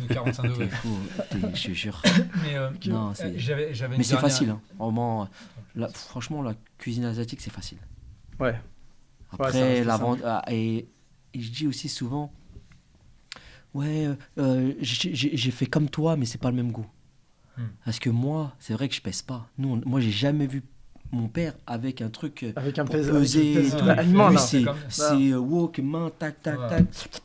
45 degrés. T'es fou, je te jure. Non, mais c'est facile, hein. Vraiment. Franchement, la cuisine asiatique, c'est facile. Ouais. Après, et je dis aussi souvent, j'ai fait comme toi, mais c'est pas le même goût. Parce que moi, c'est vrai que je pèse pas. Moi, j'ai jamais vu mon père avec un truc avec un pesé. Aliment, lui, c'est wok, main, tac.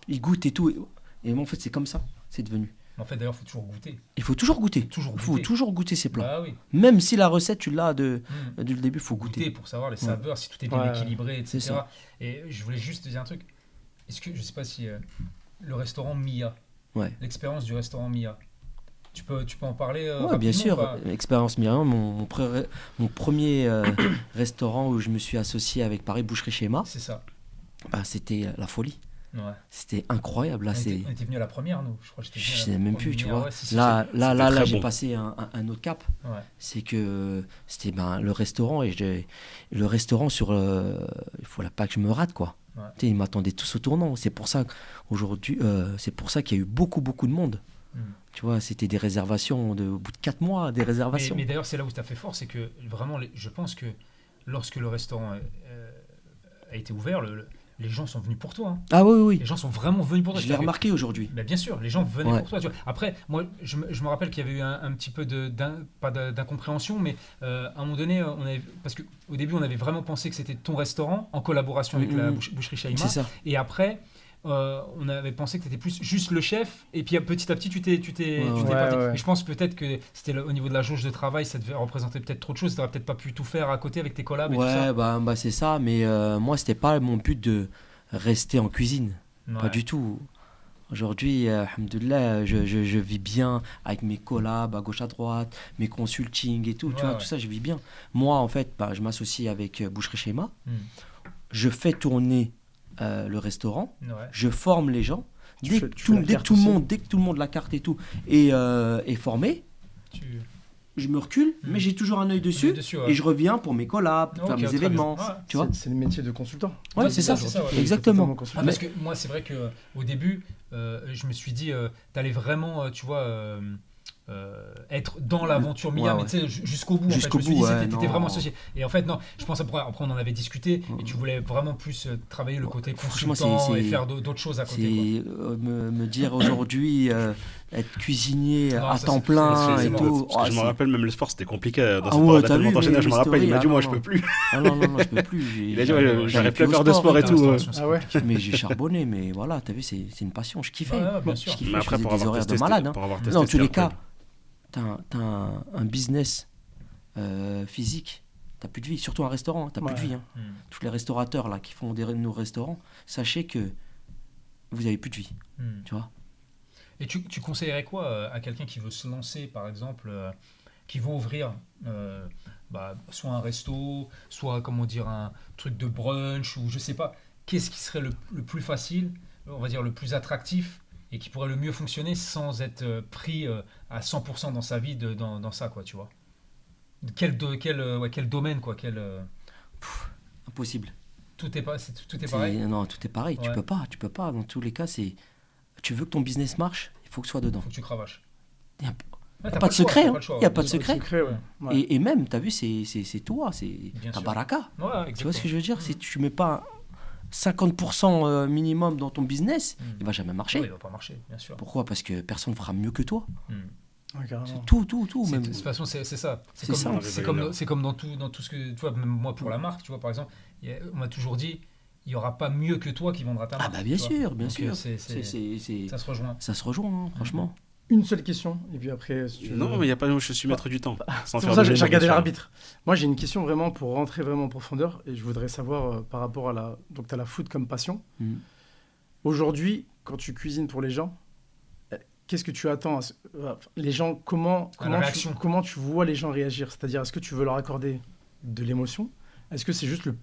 Il goûte et tout. Et moi, en fait, c'est comme ça. C'est devenu. En fait, d'ailleurs, il faut toujours goûter. Il faut toujours goûter. Il faut toujours goûter ces plats. Bah, oui. Même si la recette, tu l'as du début, il faut goûter. Pour savoir les saveurs, si tout est bien équilibré, etc. Et je voulais juste te dire un truc. Est-ce que, je sais pas si le restaurant Mia, l'expérience du restaurant Mia, tu peux en parler bien sûr. L'expérience Myriam, mon premier restaurant où je me suis associé avec Paris Boucherie Schéma. C'est ça. C'était la folie. Ouais. C'était incroyable. Là, on était venu à la première, nous. Je crois que je sais même plus, tu vois. Ouais, là, j'ai passé un autre cap. Ouais. C'est que c'était le restaurant le restaurant sur. Il faut pas que je me rate, quoi. Ouais. Ils m'attendaient tous au tournant. C'est pour ça qu'aujourd'hui, qu'il y a eu beaucoup de monde. Tu vois, c'était des réservations au bout de 4 mois, des réservations. Mais d'ailleurs, c'est là où tu as fait fort, c'est que vraiment, je pense que lorsque le restaurant a été ouvert, les gens sont venus pour toi. Hein. Ah oui. Les gens sont vraiment venus pour toi. Je l'ai remarqué aujourd'hui. Mais bien sûr, les gens venaient pour toi. Tu vois. Après, moi, je me rappelle qu'il y avait eu un petit peu pas d'incompréhension, mais à un moment donné, parce qu'au début, on avait vraiment pensé que c'était ton restaurant en collaboration avec la boucherie Shaima. C'est ça. Et après, on avait pensé que tu étais plus juste le chef, et puis petit à petit, tu t'es parti. Et je pense peut-être que c'était au niveau de la jauge de travail, ça devait représenter peut-être trop de choses. Tu n'aurais peut-être pas pu tout faire à côté avec tes collabs et tout ça. Bah c'est ça, mais moi, c'était pas mon but de rester en cuisine. Pas du tout. Aujourd'hui, alhamdoulilah, je vis bien avec mes collabs à gauche à droite, mes consultings et tout. Tu vois, tout ça, je vis bien. Moi, en fait, je m'associe avec Boucherie Schéma. Je fais tourner le restaurant, je forme les gens. Dès que tout le monde, la carte et tout, est formé, je me recule, mais j'ai toujours un œil dessus, et je reviens pour mes collabs, faire mes événements. Tu vois, c'est le métier de consultant. Ouais, c'est ça, exactement. Parce que moi, c'est vrai qu'au début, je me suis dit, t'allais vraiment, tu vois, être dans l'aventure Mia, mais tu sais, jusqu'au bout. Jusqu'au bout, je me suis dit, t'étais vraiment associé. Et en fait, non, je pense après on en avait discuté, et tu voulais vraiment plus travailler le côté consultant et faire d'autres choses à côté. Me dire aujourd'hui, être cuisinier Non, à ça, temps c'est- plein C'est et mort. tout. Parce que je me rappelle, même le sport, c'était compliqué dans Ah ce ouais, sport. t'as vu, d'enchaîner, mais je me rappelle, il m'a dit, moi, je l'histoire, peux plus. Ah non, je peux plus. Il a dit, ouais, j'arrive plus à au faire de sport et sport, tout. Ah ouais. Mais j'ai charbonné, mais voilà, t'as vu, c'est une passion. Je kiffais. Ouais, bien sûr. Je kiffais, Mais après, je pour faisais des avoir horaires de testé, malade. Hein. pour avoir testé, Dans tous les c'était cas, incroyable. t'as un business physique, t'as plus de vie. Surtout un restaurant, t'as plus de Ouais. vie. Hein. Hmm. Tous les restaurateurs là qui font nos restaurants, sachez que vous avez plus de vie. Hmm. Tu vois. Et tu conseillerais quoi à quelqu'un qui veut se lancer, par exemple, qui veut ouvrir soit un resto, soit comment dire un truc de brunch ou je sais pas. Qu'est-ce qui serait le plus facile, on va dire le plus attractif et qui pourrait le mieux fonctionner sans être pris à 100% dans sa vie dans ça quoi, tu vois. Quel domaine quoi, Impossible. tout est pareil. Non, tout est pareil. Ouais. Tu peux pas. Dans tous les cas, tu veux que ton business marche, il faut que ce soit dedans. Faut que tu cravaches. Y a- Ouais, pas t'as de le choix, secret, t'as hein. le choix, Y a ouais. pas de secret. Ouais. Et même, t'as vu, c'est toi, c'est Bien ta sûr. baraka. Ouais, exactement. Tu vois ce que je veux dire? Si tu mets pas 50% minimum dans ton business, Hmm. il va jamais marcher. Ouais, il va pas marcher, bien sûr. Pourquoi? Parce que personne ne fera mieux que toi. Hmm. Ouais, carrément. C'est tout. De Même. toute façon, c'est ça. C'est comme, ça. C'est comme dans tout ce que. Tu vois, même moi pour la marque, tu vois, par exemple, on m'a toujours dit il n'y aura pas mieux que toi qui vendra ta Ah marque. bah bien tu vois. sûr, bien Donc, sûr. ça se rejoint. Ça se rejoint, hein, franchement. Une seule question, et puis après, si tu veux- Non, mais il n'y a pas de je suis maître du temps. Sans C'est faire pour ça de que j'ai jeu, regardé bien sûr. l'arbitre. Moi, j'ai une question vraiment pour rentrer vraiment en profondeur, et je voudrais savoir par rapport à la. Donc, tu as la food comme passion. Mm. Aujourd'hui, quand tu cuisines pour les gens, qu'est-ce que tu attends les gens, comment réaction. comment tu vois les gens réagir? C'est-à-dire, est-ce que tu veux leur accorder de l'émotion? Est-ce que c'est juste le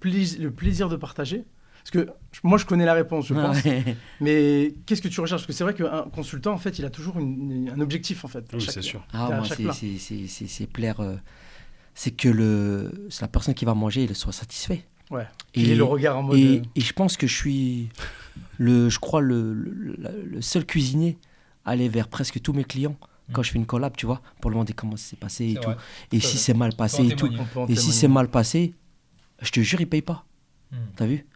plaisir de partager? Parce que moi, je connais la réponse, je pense. Ouais. Mais qu'est-ce que tu recherches? Parce que c'est vrai qu'un consultant, en fait, il a toujours un objectif, en fait. Oui, Chaque- c'est sûr. Ah, à moi, chaque plat. c'est plaire. C'est que c'est la personne qui va manger, elle soit satisfaite. Ouais. Il est le regard en mode. Et je pense que je suis, je crois, le seul cuisinier à aller vers presque tous mes clients quand je fais une collab, tu vois, pour leur demander comment ça s'est passé et C'est tout. vrai. Et Ça, si ouais. c'est mal passé et tout. témoigner. on peut en Et si témoigner. c'est mal passé, je te jure, ils payent pas. Hmm. T'as vu?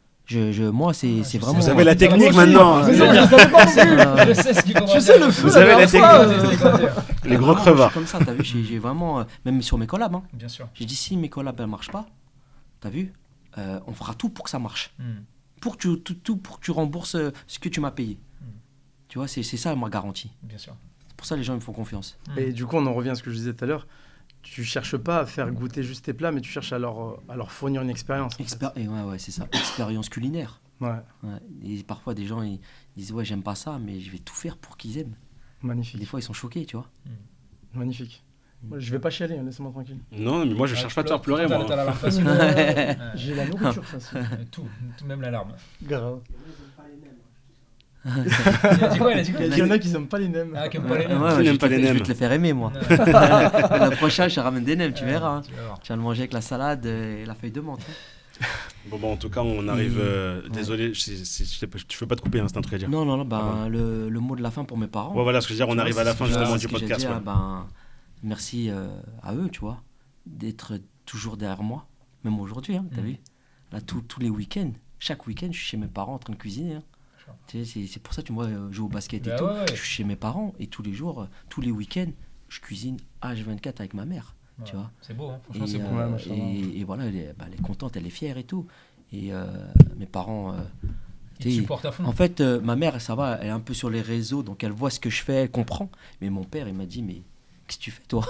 Moi, c'est je sais. vraiment. Vous avez la Moi technique aussi, maintenant. Mais ça, je savais pas non plus. Je sais ce qu'il faudra Tu sais dire. le feu, Vous avez la dernière fois, technique. Les gros Vraiment, crevards. je suis comme ça, t'as vu? J'ai vraiment. Même sur mes collabs, hein. Bien sûr. J'ai dit si mes collabs elles marchent pas, t'as vu? On fera tout pour que ça marche. Hmm. Pour que tu rembourses ce que tu m'as payé. Mm. Tu vois, c'est ça ma garantie. Bien sûr. C'est pour ça que les gens me font confiance. Et du coup, on en revient à ce que je disais tout à l'heure. Tu cherches pas à faire goûter juste tes plats, mais tu cherches à leur fournir une expérience. en fait. Et ouais, c'est ça. Expérience culinaire. Ouais, Ouais. Et parfois, des gens ils disent ouais, j'aime pas ça, mais je vais tout faire pour qu'ils aiment. Et des magnifique, fois, ils sont choqués, tu vois. magnifique. Moi, je vais pas chialer, hein, laisse-moi tranquille. Non, mais moi, je cherche pas à te faire pleurer, moi. T'as la larme facile. J'ai la nourriture facile. Tout, même la larme. Grave. Il a dit quoi? Il y en a qui n'aiment pas les nems. Ah, qui aiment pas les Ouais, nems. ouais, Qui je n'aime vais pas te les je vais nems te les faire aimer, moi. Ouais. La prochaine, je te ramène des nems, tu verras. Hein. Tu vas voir. Tu vas le manger avec la salade et la feuille de menthe. Hein. Bon, en tout cas, on arrive. Désolé, je veux pas te couper, hein, c'est un truc à dire. Non, Ah ben, le mot de la fin pour mes parents. Ouais, voilà, ce que je veux dire, on Tu arrive vois, à la c'est fin ce que je- justement c'est du ce que je podcast. dis, ouais. ben, merci à eux, tu vois, d'être toujours derrière moi, même aujourd'hui, hein, t'as vu. Là, tous les week-ends, chaque week-end, je suis chez mes parents en train de cuisiner. Hein. Sure. Tu sais, c'est pour ça, tu vois, je joue au basket et Bah tout. ouais. Je suis chez mes parents et tous les jours, tous les week-ends, je cuisine H24 avec ma mère, tu Ouais. vois. C'est beau, hein. Et, Franchement, c'est beau. Ouais, machallah. et voilà, elle est contente, elle est fière et tout. Et mes parents. Il te tu sais, supporte à fond. en fait, ma mère, ça va, elle est un peu sur les réseaux, donc elle voit ce que je fais, elle comprend. Mais mon père, il m'a dit, mais qu'est-ce que tu fais, toi?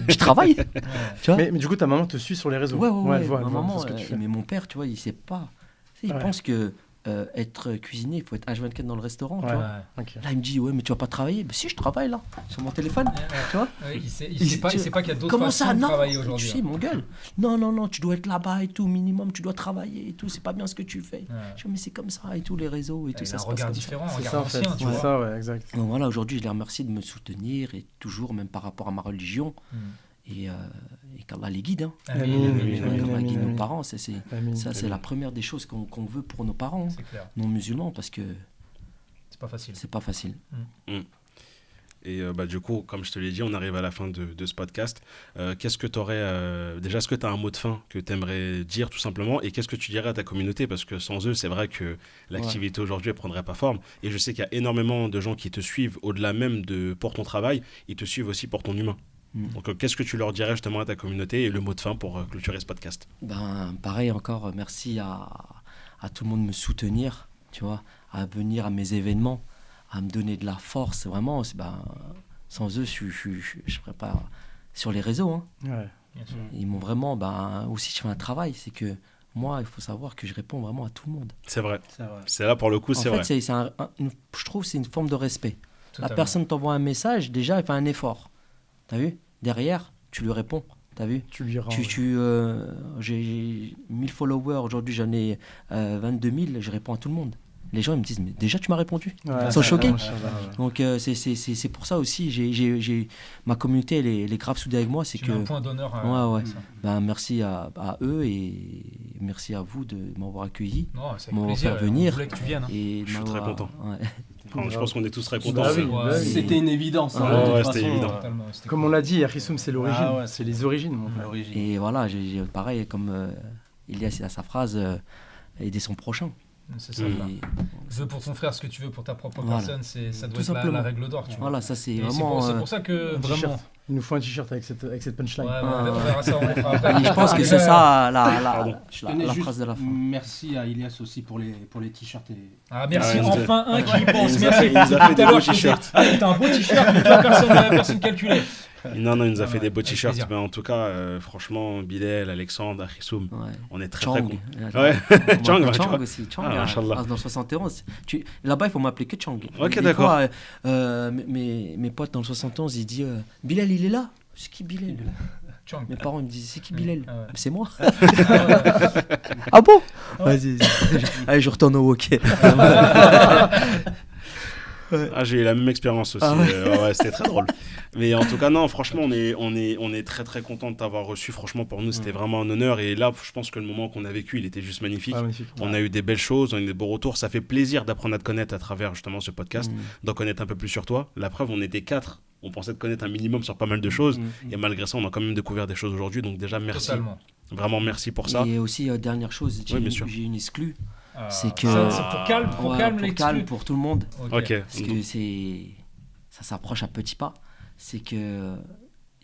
Tu travailles? Ouais. Tu vois? Mais du coup, ta maman te suit sur les réseaux. Ouais, elle voit, ma elle voit maman, ce que tu fais. mais mon père, tu vois, il sait pas. Tu sais, il Ouais. pense que être cuisinier, il faut être H24 dans le restaurant, tu Ouais. vois. Ouais. Ok. Là, il me dit, ouais, mais tu vas pas travailler. Mais si, je travaille là, sur mon téléphone. Tu vois? Ouais, il sait pas qu'il y a d'autres Comment façons ça? de Non, travailler tu aujourd'hui. sais, mon gueule. Non, tu dois être là-bas et tout, minimum, tu dois travailler et tout, c'est pas bien ce que tu fais. Ouais. Je dis, mais c'est comme ça et tout, les réseaux et tout, Il ça a un se passe regard comme ça. différent, un C'est regard ça en fait. ancien, tu C'est vois. ça, ouais, exact. Donc voilà, aujourd'hui, je les remercie de me soutenir et toujours, même par rapport à ma religion, et qu'Allah les guide. Hein. Amin, Et amin, qu'Allah amin, guide nos amin. parents, ça, Amin. c'est la première des choses qu'on veut pour nos parents, C'est clair. non musulmans, parce que C'est pas facile. c'est pas facile. Et du coup, comme je te l'ai dit, on arrive à la fin de ce podcast. Qu'est-ce que tu aurais... déjà, est-ce que tu as un mot de fin que tu aimerais dire tout simplement? Et qu'est-ce que tu dirais à ta communauté? Parce que sans eux, c'est vrai que l'activité aujourd'hui, elle ne prendrait pas forme. Et je sais qu'il y a énormément de gens qui te suivent au-delà même pour ton travail. Ils te suivent aussi pour ton humain. Donc, qu'est-ce que tu leur dirais justement à ta communauté et le mot de fin pour clôturer ce podcast? Pareil encore, merci à tout le monde de me soutenir, tu vois, à venir à mes événements, à me donner de la force. Vraiment, sans eux, je ne serais pas sur les réseaux. Hein. Ouais. Ils m'ont vraiment... aussi, je fais un travail, c'est que moi, il faut savoir que je réponds vraiment à tout le monde. C'est vrai. C'est là, pour le coup, c'est vrai. En fait, je trouve que c'est une forme de respect. Totalement. La personne t'envoie un message, déjà, elle fait un effort. T'as vu? Derrière, tu lui réponds. T'as vu? Tu lui rends. J'ai 1000 followers, aujourd'hui j'en ai 22 000, je réponds à tout le monde. Les gens ils me disent, mais déjà tu m'as répondu? Ils sont choqués. Donc c'est pour ça aussi, ma communauté elle est grave soudée avec moi. C'est tu mets un point d'honneur ouais. ça. Merci à eux et merci à vous de m'avoir accueilli, Non, c'est de m'avoir plaisir, fait venir. on voulait que tu viennes. Et Je suis très content. Ouais. Enfin, je pense qu'on est tous très contents. Bah oui, Ouais, C'était une évidence. Ouais, de toute ouais, façon, c'était évident. Totalement, c'était Comme cool. on l'a dit, Rissoum, c'est l'origine. Ah ouais, c'est les origines, mon frère. l'origine. Et voilà, pareil comme Ilias a sa phrase, aider son prochain. C'est ça. Et- Voilà. Veux pour ton frère ce que tu veux pour ta propre Voilà. personne, ça Tout doit être la simplement. règle d'or. Tu vois. Voilà, ça c'est Et vraiment... c'est pour ça que Un t-shirt. vraiment. Il nous faut un t-shirt avec cette punchline. Ouais, on verra ça, on le fera après. Et je pense que c'est ça Pardon. Je tenais la juste phrase de la fin. Merci à Ilias aussi pour les t-shirts. Ah, merci, Ah ouais, enfin un qui y pense. il nous a Merci. fait- il nous a fait Tout à des l'heure, beaux je faisais, t-shirts. Ah, t'as un beau t-shirt, mais toi, personne calculait. Non, il nous a Ah fait ouais, des beaux avec t-shirts. plaisir. Mais en tout cas, franchement, Bilal, Alexandre, Rissoum, Ouais. on est très Chang. très contents. Ouais. Ouais. On Chang, m'appelle tu vois. Chang aussi. Chang, Ah, Inch'Allah. dans le 71. Là-bas, il faut m'appeler que Chang. Ok, Des d'accord. fois, mes potes dans le 71, ils disent Bilal, il est là. C'est qui Bilal? Chang. Mes parents me disent c'est qui Bilal? Ah ouais. C'est moi. Ah ouais. Ah bon? Vas-y. Allez, je retourne au hockey. Ah, j'ai eu la même expérience aussi. Ah ouais. Ouais, c'était très drôle. Mais en tout cas, non, franchement, on est très très content de t'avoir reçu. Franchement, pour nous, c'était vraiment un honneur. Et là, je pense que le moment qu'on a vécu, il était juste magnifique. Ah, magnifique. On a eu des belles choses, on a eu des beaux retours. Ça fait plaisir d'apprendre à te connaître à travers justement ce podcast, d'en connaître un peu plus sur toi. La preuve, on était 4. On pensait te connaître un minimum sur pas mal de choses. Et malgré ça, on a quand même découvert des choses aujourd'hui. Donc déjà, merci. Totalement. Vraiment, merci pour ça. Et aussi, dernière chose, Oui, bien sûr. j'ai une exclue. Ah, C'est que- c'est pour calme, Ouais, l'exclu. calme pour tout le monde. Ok. Parce que ça s'approche à petits pas. C'est que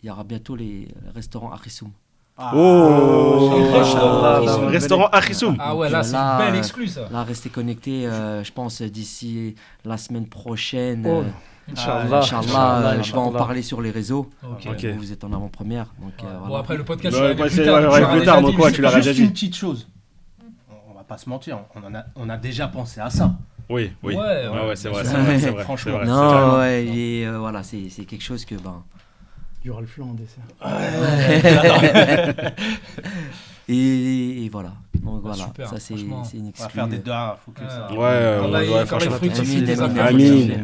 il y aura bientôt les restaurants Arissoum. Oh, Restaurant Restaurant Arissoum. Ah ouais, là, c'est une belle exclue, ça. Là, restez connectés. Je pense d'ici la semaine prochaine. Oh, Inch'Allah. Inch'Allah, je vais en parler sur les réseaux. Ok. Ok. Vous êtes en avant-première. Donc, Bon, voilà. après, le podcast, Ouais, je l'aurai ouais, plus c'est- tard. ouais, tu ouais, l'auras plus déjà tard, dit. donc ouais, tu l'auras déjà Juste dit. une petite chose. On va pas se mentir, on a déjà pensé à ça. Oui. Ouais, C'est vrai, bien c'est vrai, sûr. c'est vrai. Franchement. c'est vrai, Non, c'est vrai. ouais, et, voilà, c'est quelque chose que Il y aura le flan en dessert. et voilà. Donc voilà, super, ça c'est franchement. une On va excuse. faire des doigts, faut que ça. Ouais, Travailler ouais, comme franchement. les fruits de Amin, société, ça fait amin,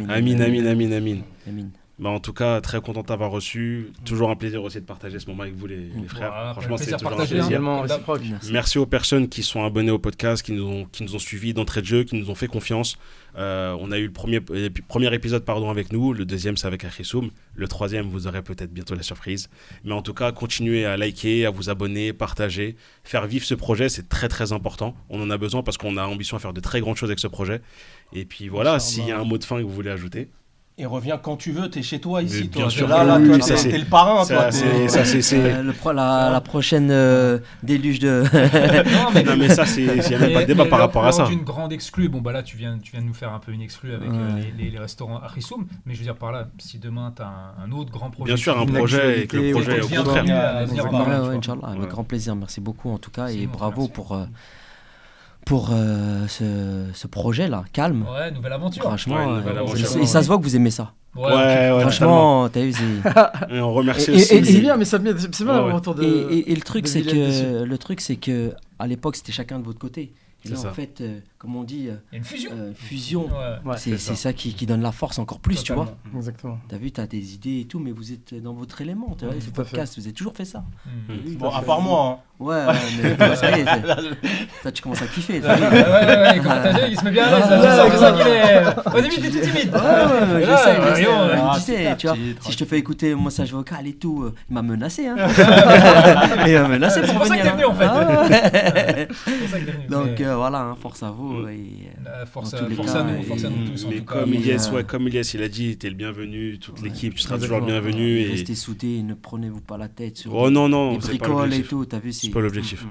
Amin. Amine. Bah, en tout cas, très content de t'avoir reçu. Toujours un plaisir aussi de partager ce moment avec vous, les frères. Voilà, Franchement, c'est plaisir toujours un partagé, plaisir. Également Comme d'hab. réciproque. Merci. Merci aux personnes qui sont abonnées au podcast, qui nous ont suivis d'entrée de jeu, qui nous ont fait confiance. On a eu le premier épisode avec nous, le deuxième c'est avec Arissoum, le troisième vous aurez peut-être bientôt la surprise. Mais en tout cas, continuez à liker, à vous abonner, partager, faire vivre ce projet, c'est très très important. On en a besoin parce qu'on a ambition à faire de très grandes choses avec ce projet. Et puis voilà, s'il y a un mot de fin que vous voulez ajouter. Et reviens quand tu veux, t'es chez toi ici. Mais Toi. bien sûr, Là, oui, toi, ça, c'est- t'es le parrain. Ça, toi, c'est- La prochaine déluge de. Non, mais Non mais ça, il n'y a même pas de débat par rapport à ça. Une grande exclue, bon bah là tu viens de nous faire un peu une exclue avec les restaurants Arissoum, mais je veux dire par là, si demain tu as un autre grand projet. Bien sûr, un Une projet et que le actualité, projet, on au peut contraire. venir Ouais, en parler, ouais, Inch'Allah, avec Ouais. grand plaisir. Merci beaucoup en tout cas C'est et bon, bravo merci. pour ce projet là, calme. Ouais, nouvelle aventure. Franchement, Ouais, nouvelle aventure. et ça se voit que vous aimez ça. Ouais, Franchement, t'as vu, Et on remercie Et- aussi. Et c'est bien, mais c'est bien d'avoir Ouais. autour de. et le truc de c'est Villette dessus. que à l'époque c'était chacun de votre côté. Et C'est là ça. en fait comme on dit, Il y a une fusion. fusion. Ouais. C'est ça qui donne la force encore plus, Totalement. tu vois. Exactement. T'as vu, t'as des idées et tout, mais vous êtes dans votre élément. Tu vois, ce tout à fait. podcast, vous avez toujours fait ça. Mm. Bon, à part moi, hein. Ouais, mais toi, ça y est, toi, tu commences à kiffer. t'as vu. Ouais, comment t'as vu, il se met bien à l'aise. là, C'est ça qu'il est. Au début, t'es tout timide. Ouais, Là, j'essaie. voyons, Il me ah, disait, petit à tu vois, petit, si je te fais écouter mon message vocal et tout, il m'a menacé. Hein. Il m'a menacé C'est pour pour ça venir. que t'es venu, en fait. Ah ouais. C'est pour ça que t'es venu. Donc Mais, voilà, hein, force à vous. Et, force dans tous les à cas, nous, force à nous tous. en Mais tout cas. comme Et, Ilyes, il a dit, t'es le bienvenu, toute l'équipe, tu seras toujours le Exactement. bienvenu. Et... Restez soudés, ne prenez-vous pas la tête sur Oh non, les c'est pas bricoles et l'objectif. tout. T'as vu, C'est pas l'objectif.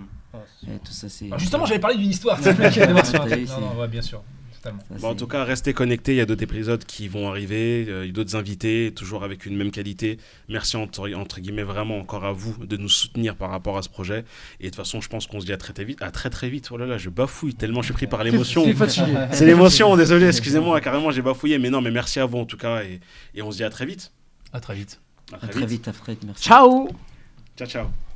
Et tout ça, c'est. Alors justement, j'avais parlé d'une histoire. C'est le mec qui est démarré sur un T'as truc. vu, Non, ouais, bien sûr. Totalement. ça, Bon, en c'est- tout cas, restez connectés. Il y a d'autres épisodes qui vont arriver, il y a d'autres invités, toujours avec une même qualité. Merci entre guillemets vraiment encore à vous de nous soutenir par rapport à ce projet. Et de toute façon, je pense qu'on se dit à très vite. À très très vite. Oh là là, je bafouille tellement je suis pris par l'émotion. T'es fatigué. C'est l'émotion, désolé, excusez-moi, carrément j'ai bafouillé. Mais non, mais merci à vous en tout cas. Et on se dit à très vite. À très vite. À À très vite, à très vite, merci. Ciao. Ciao, ciao.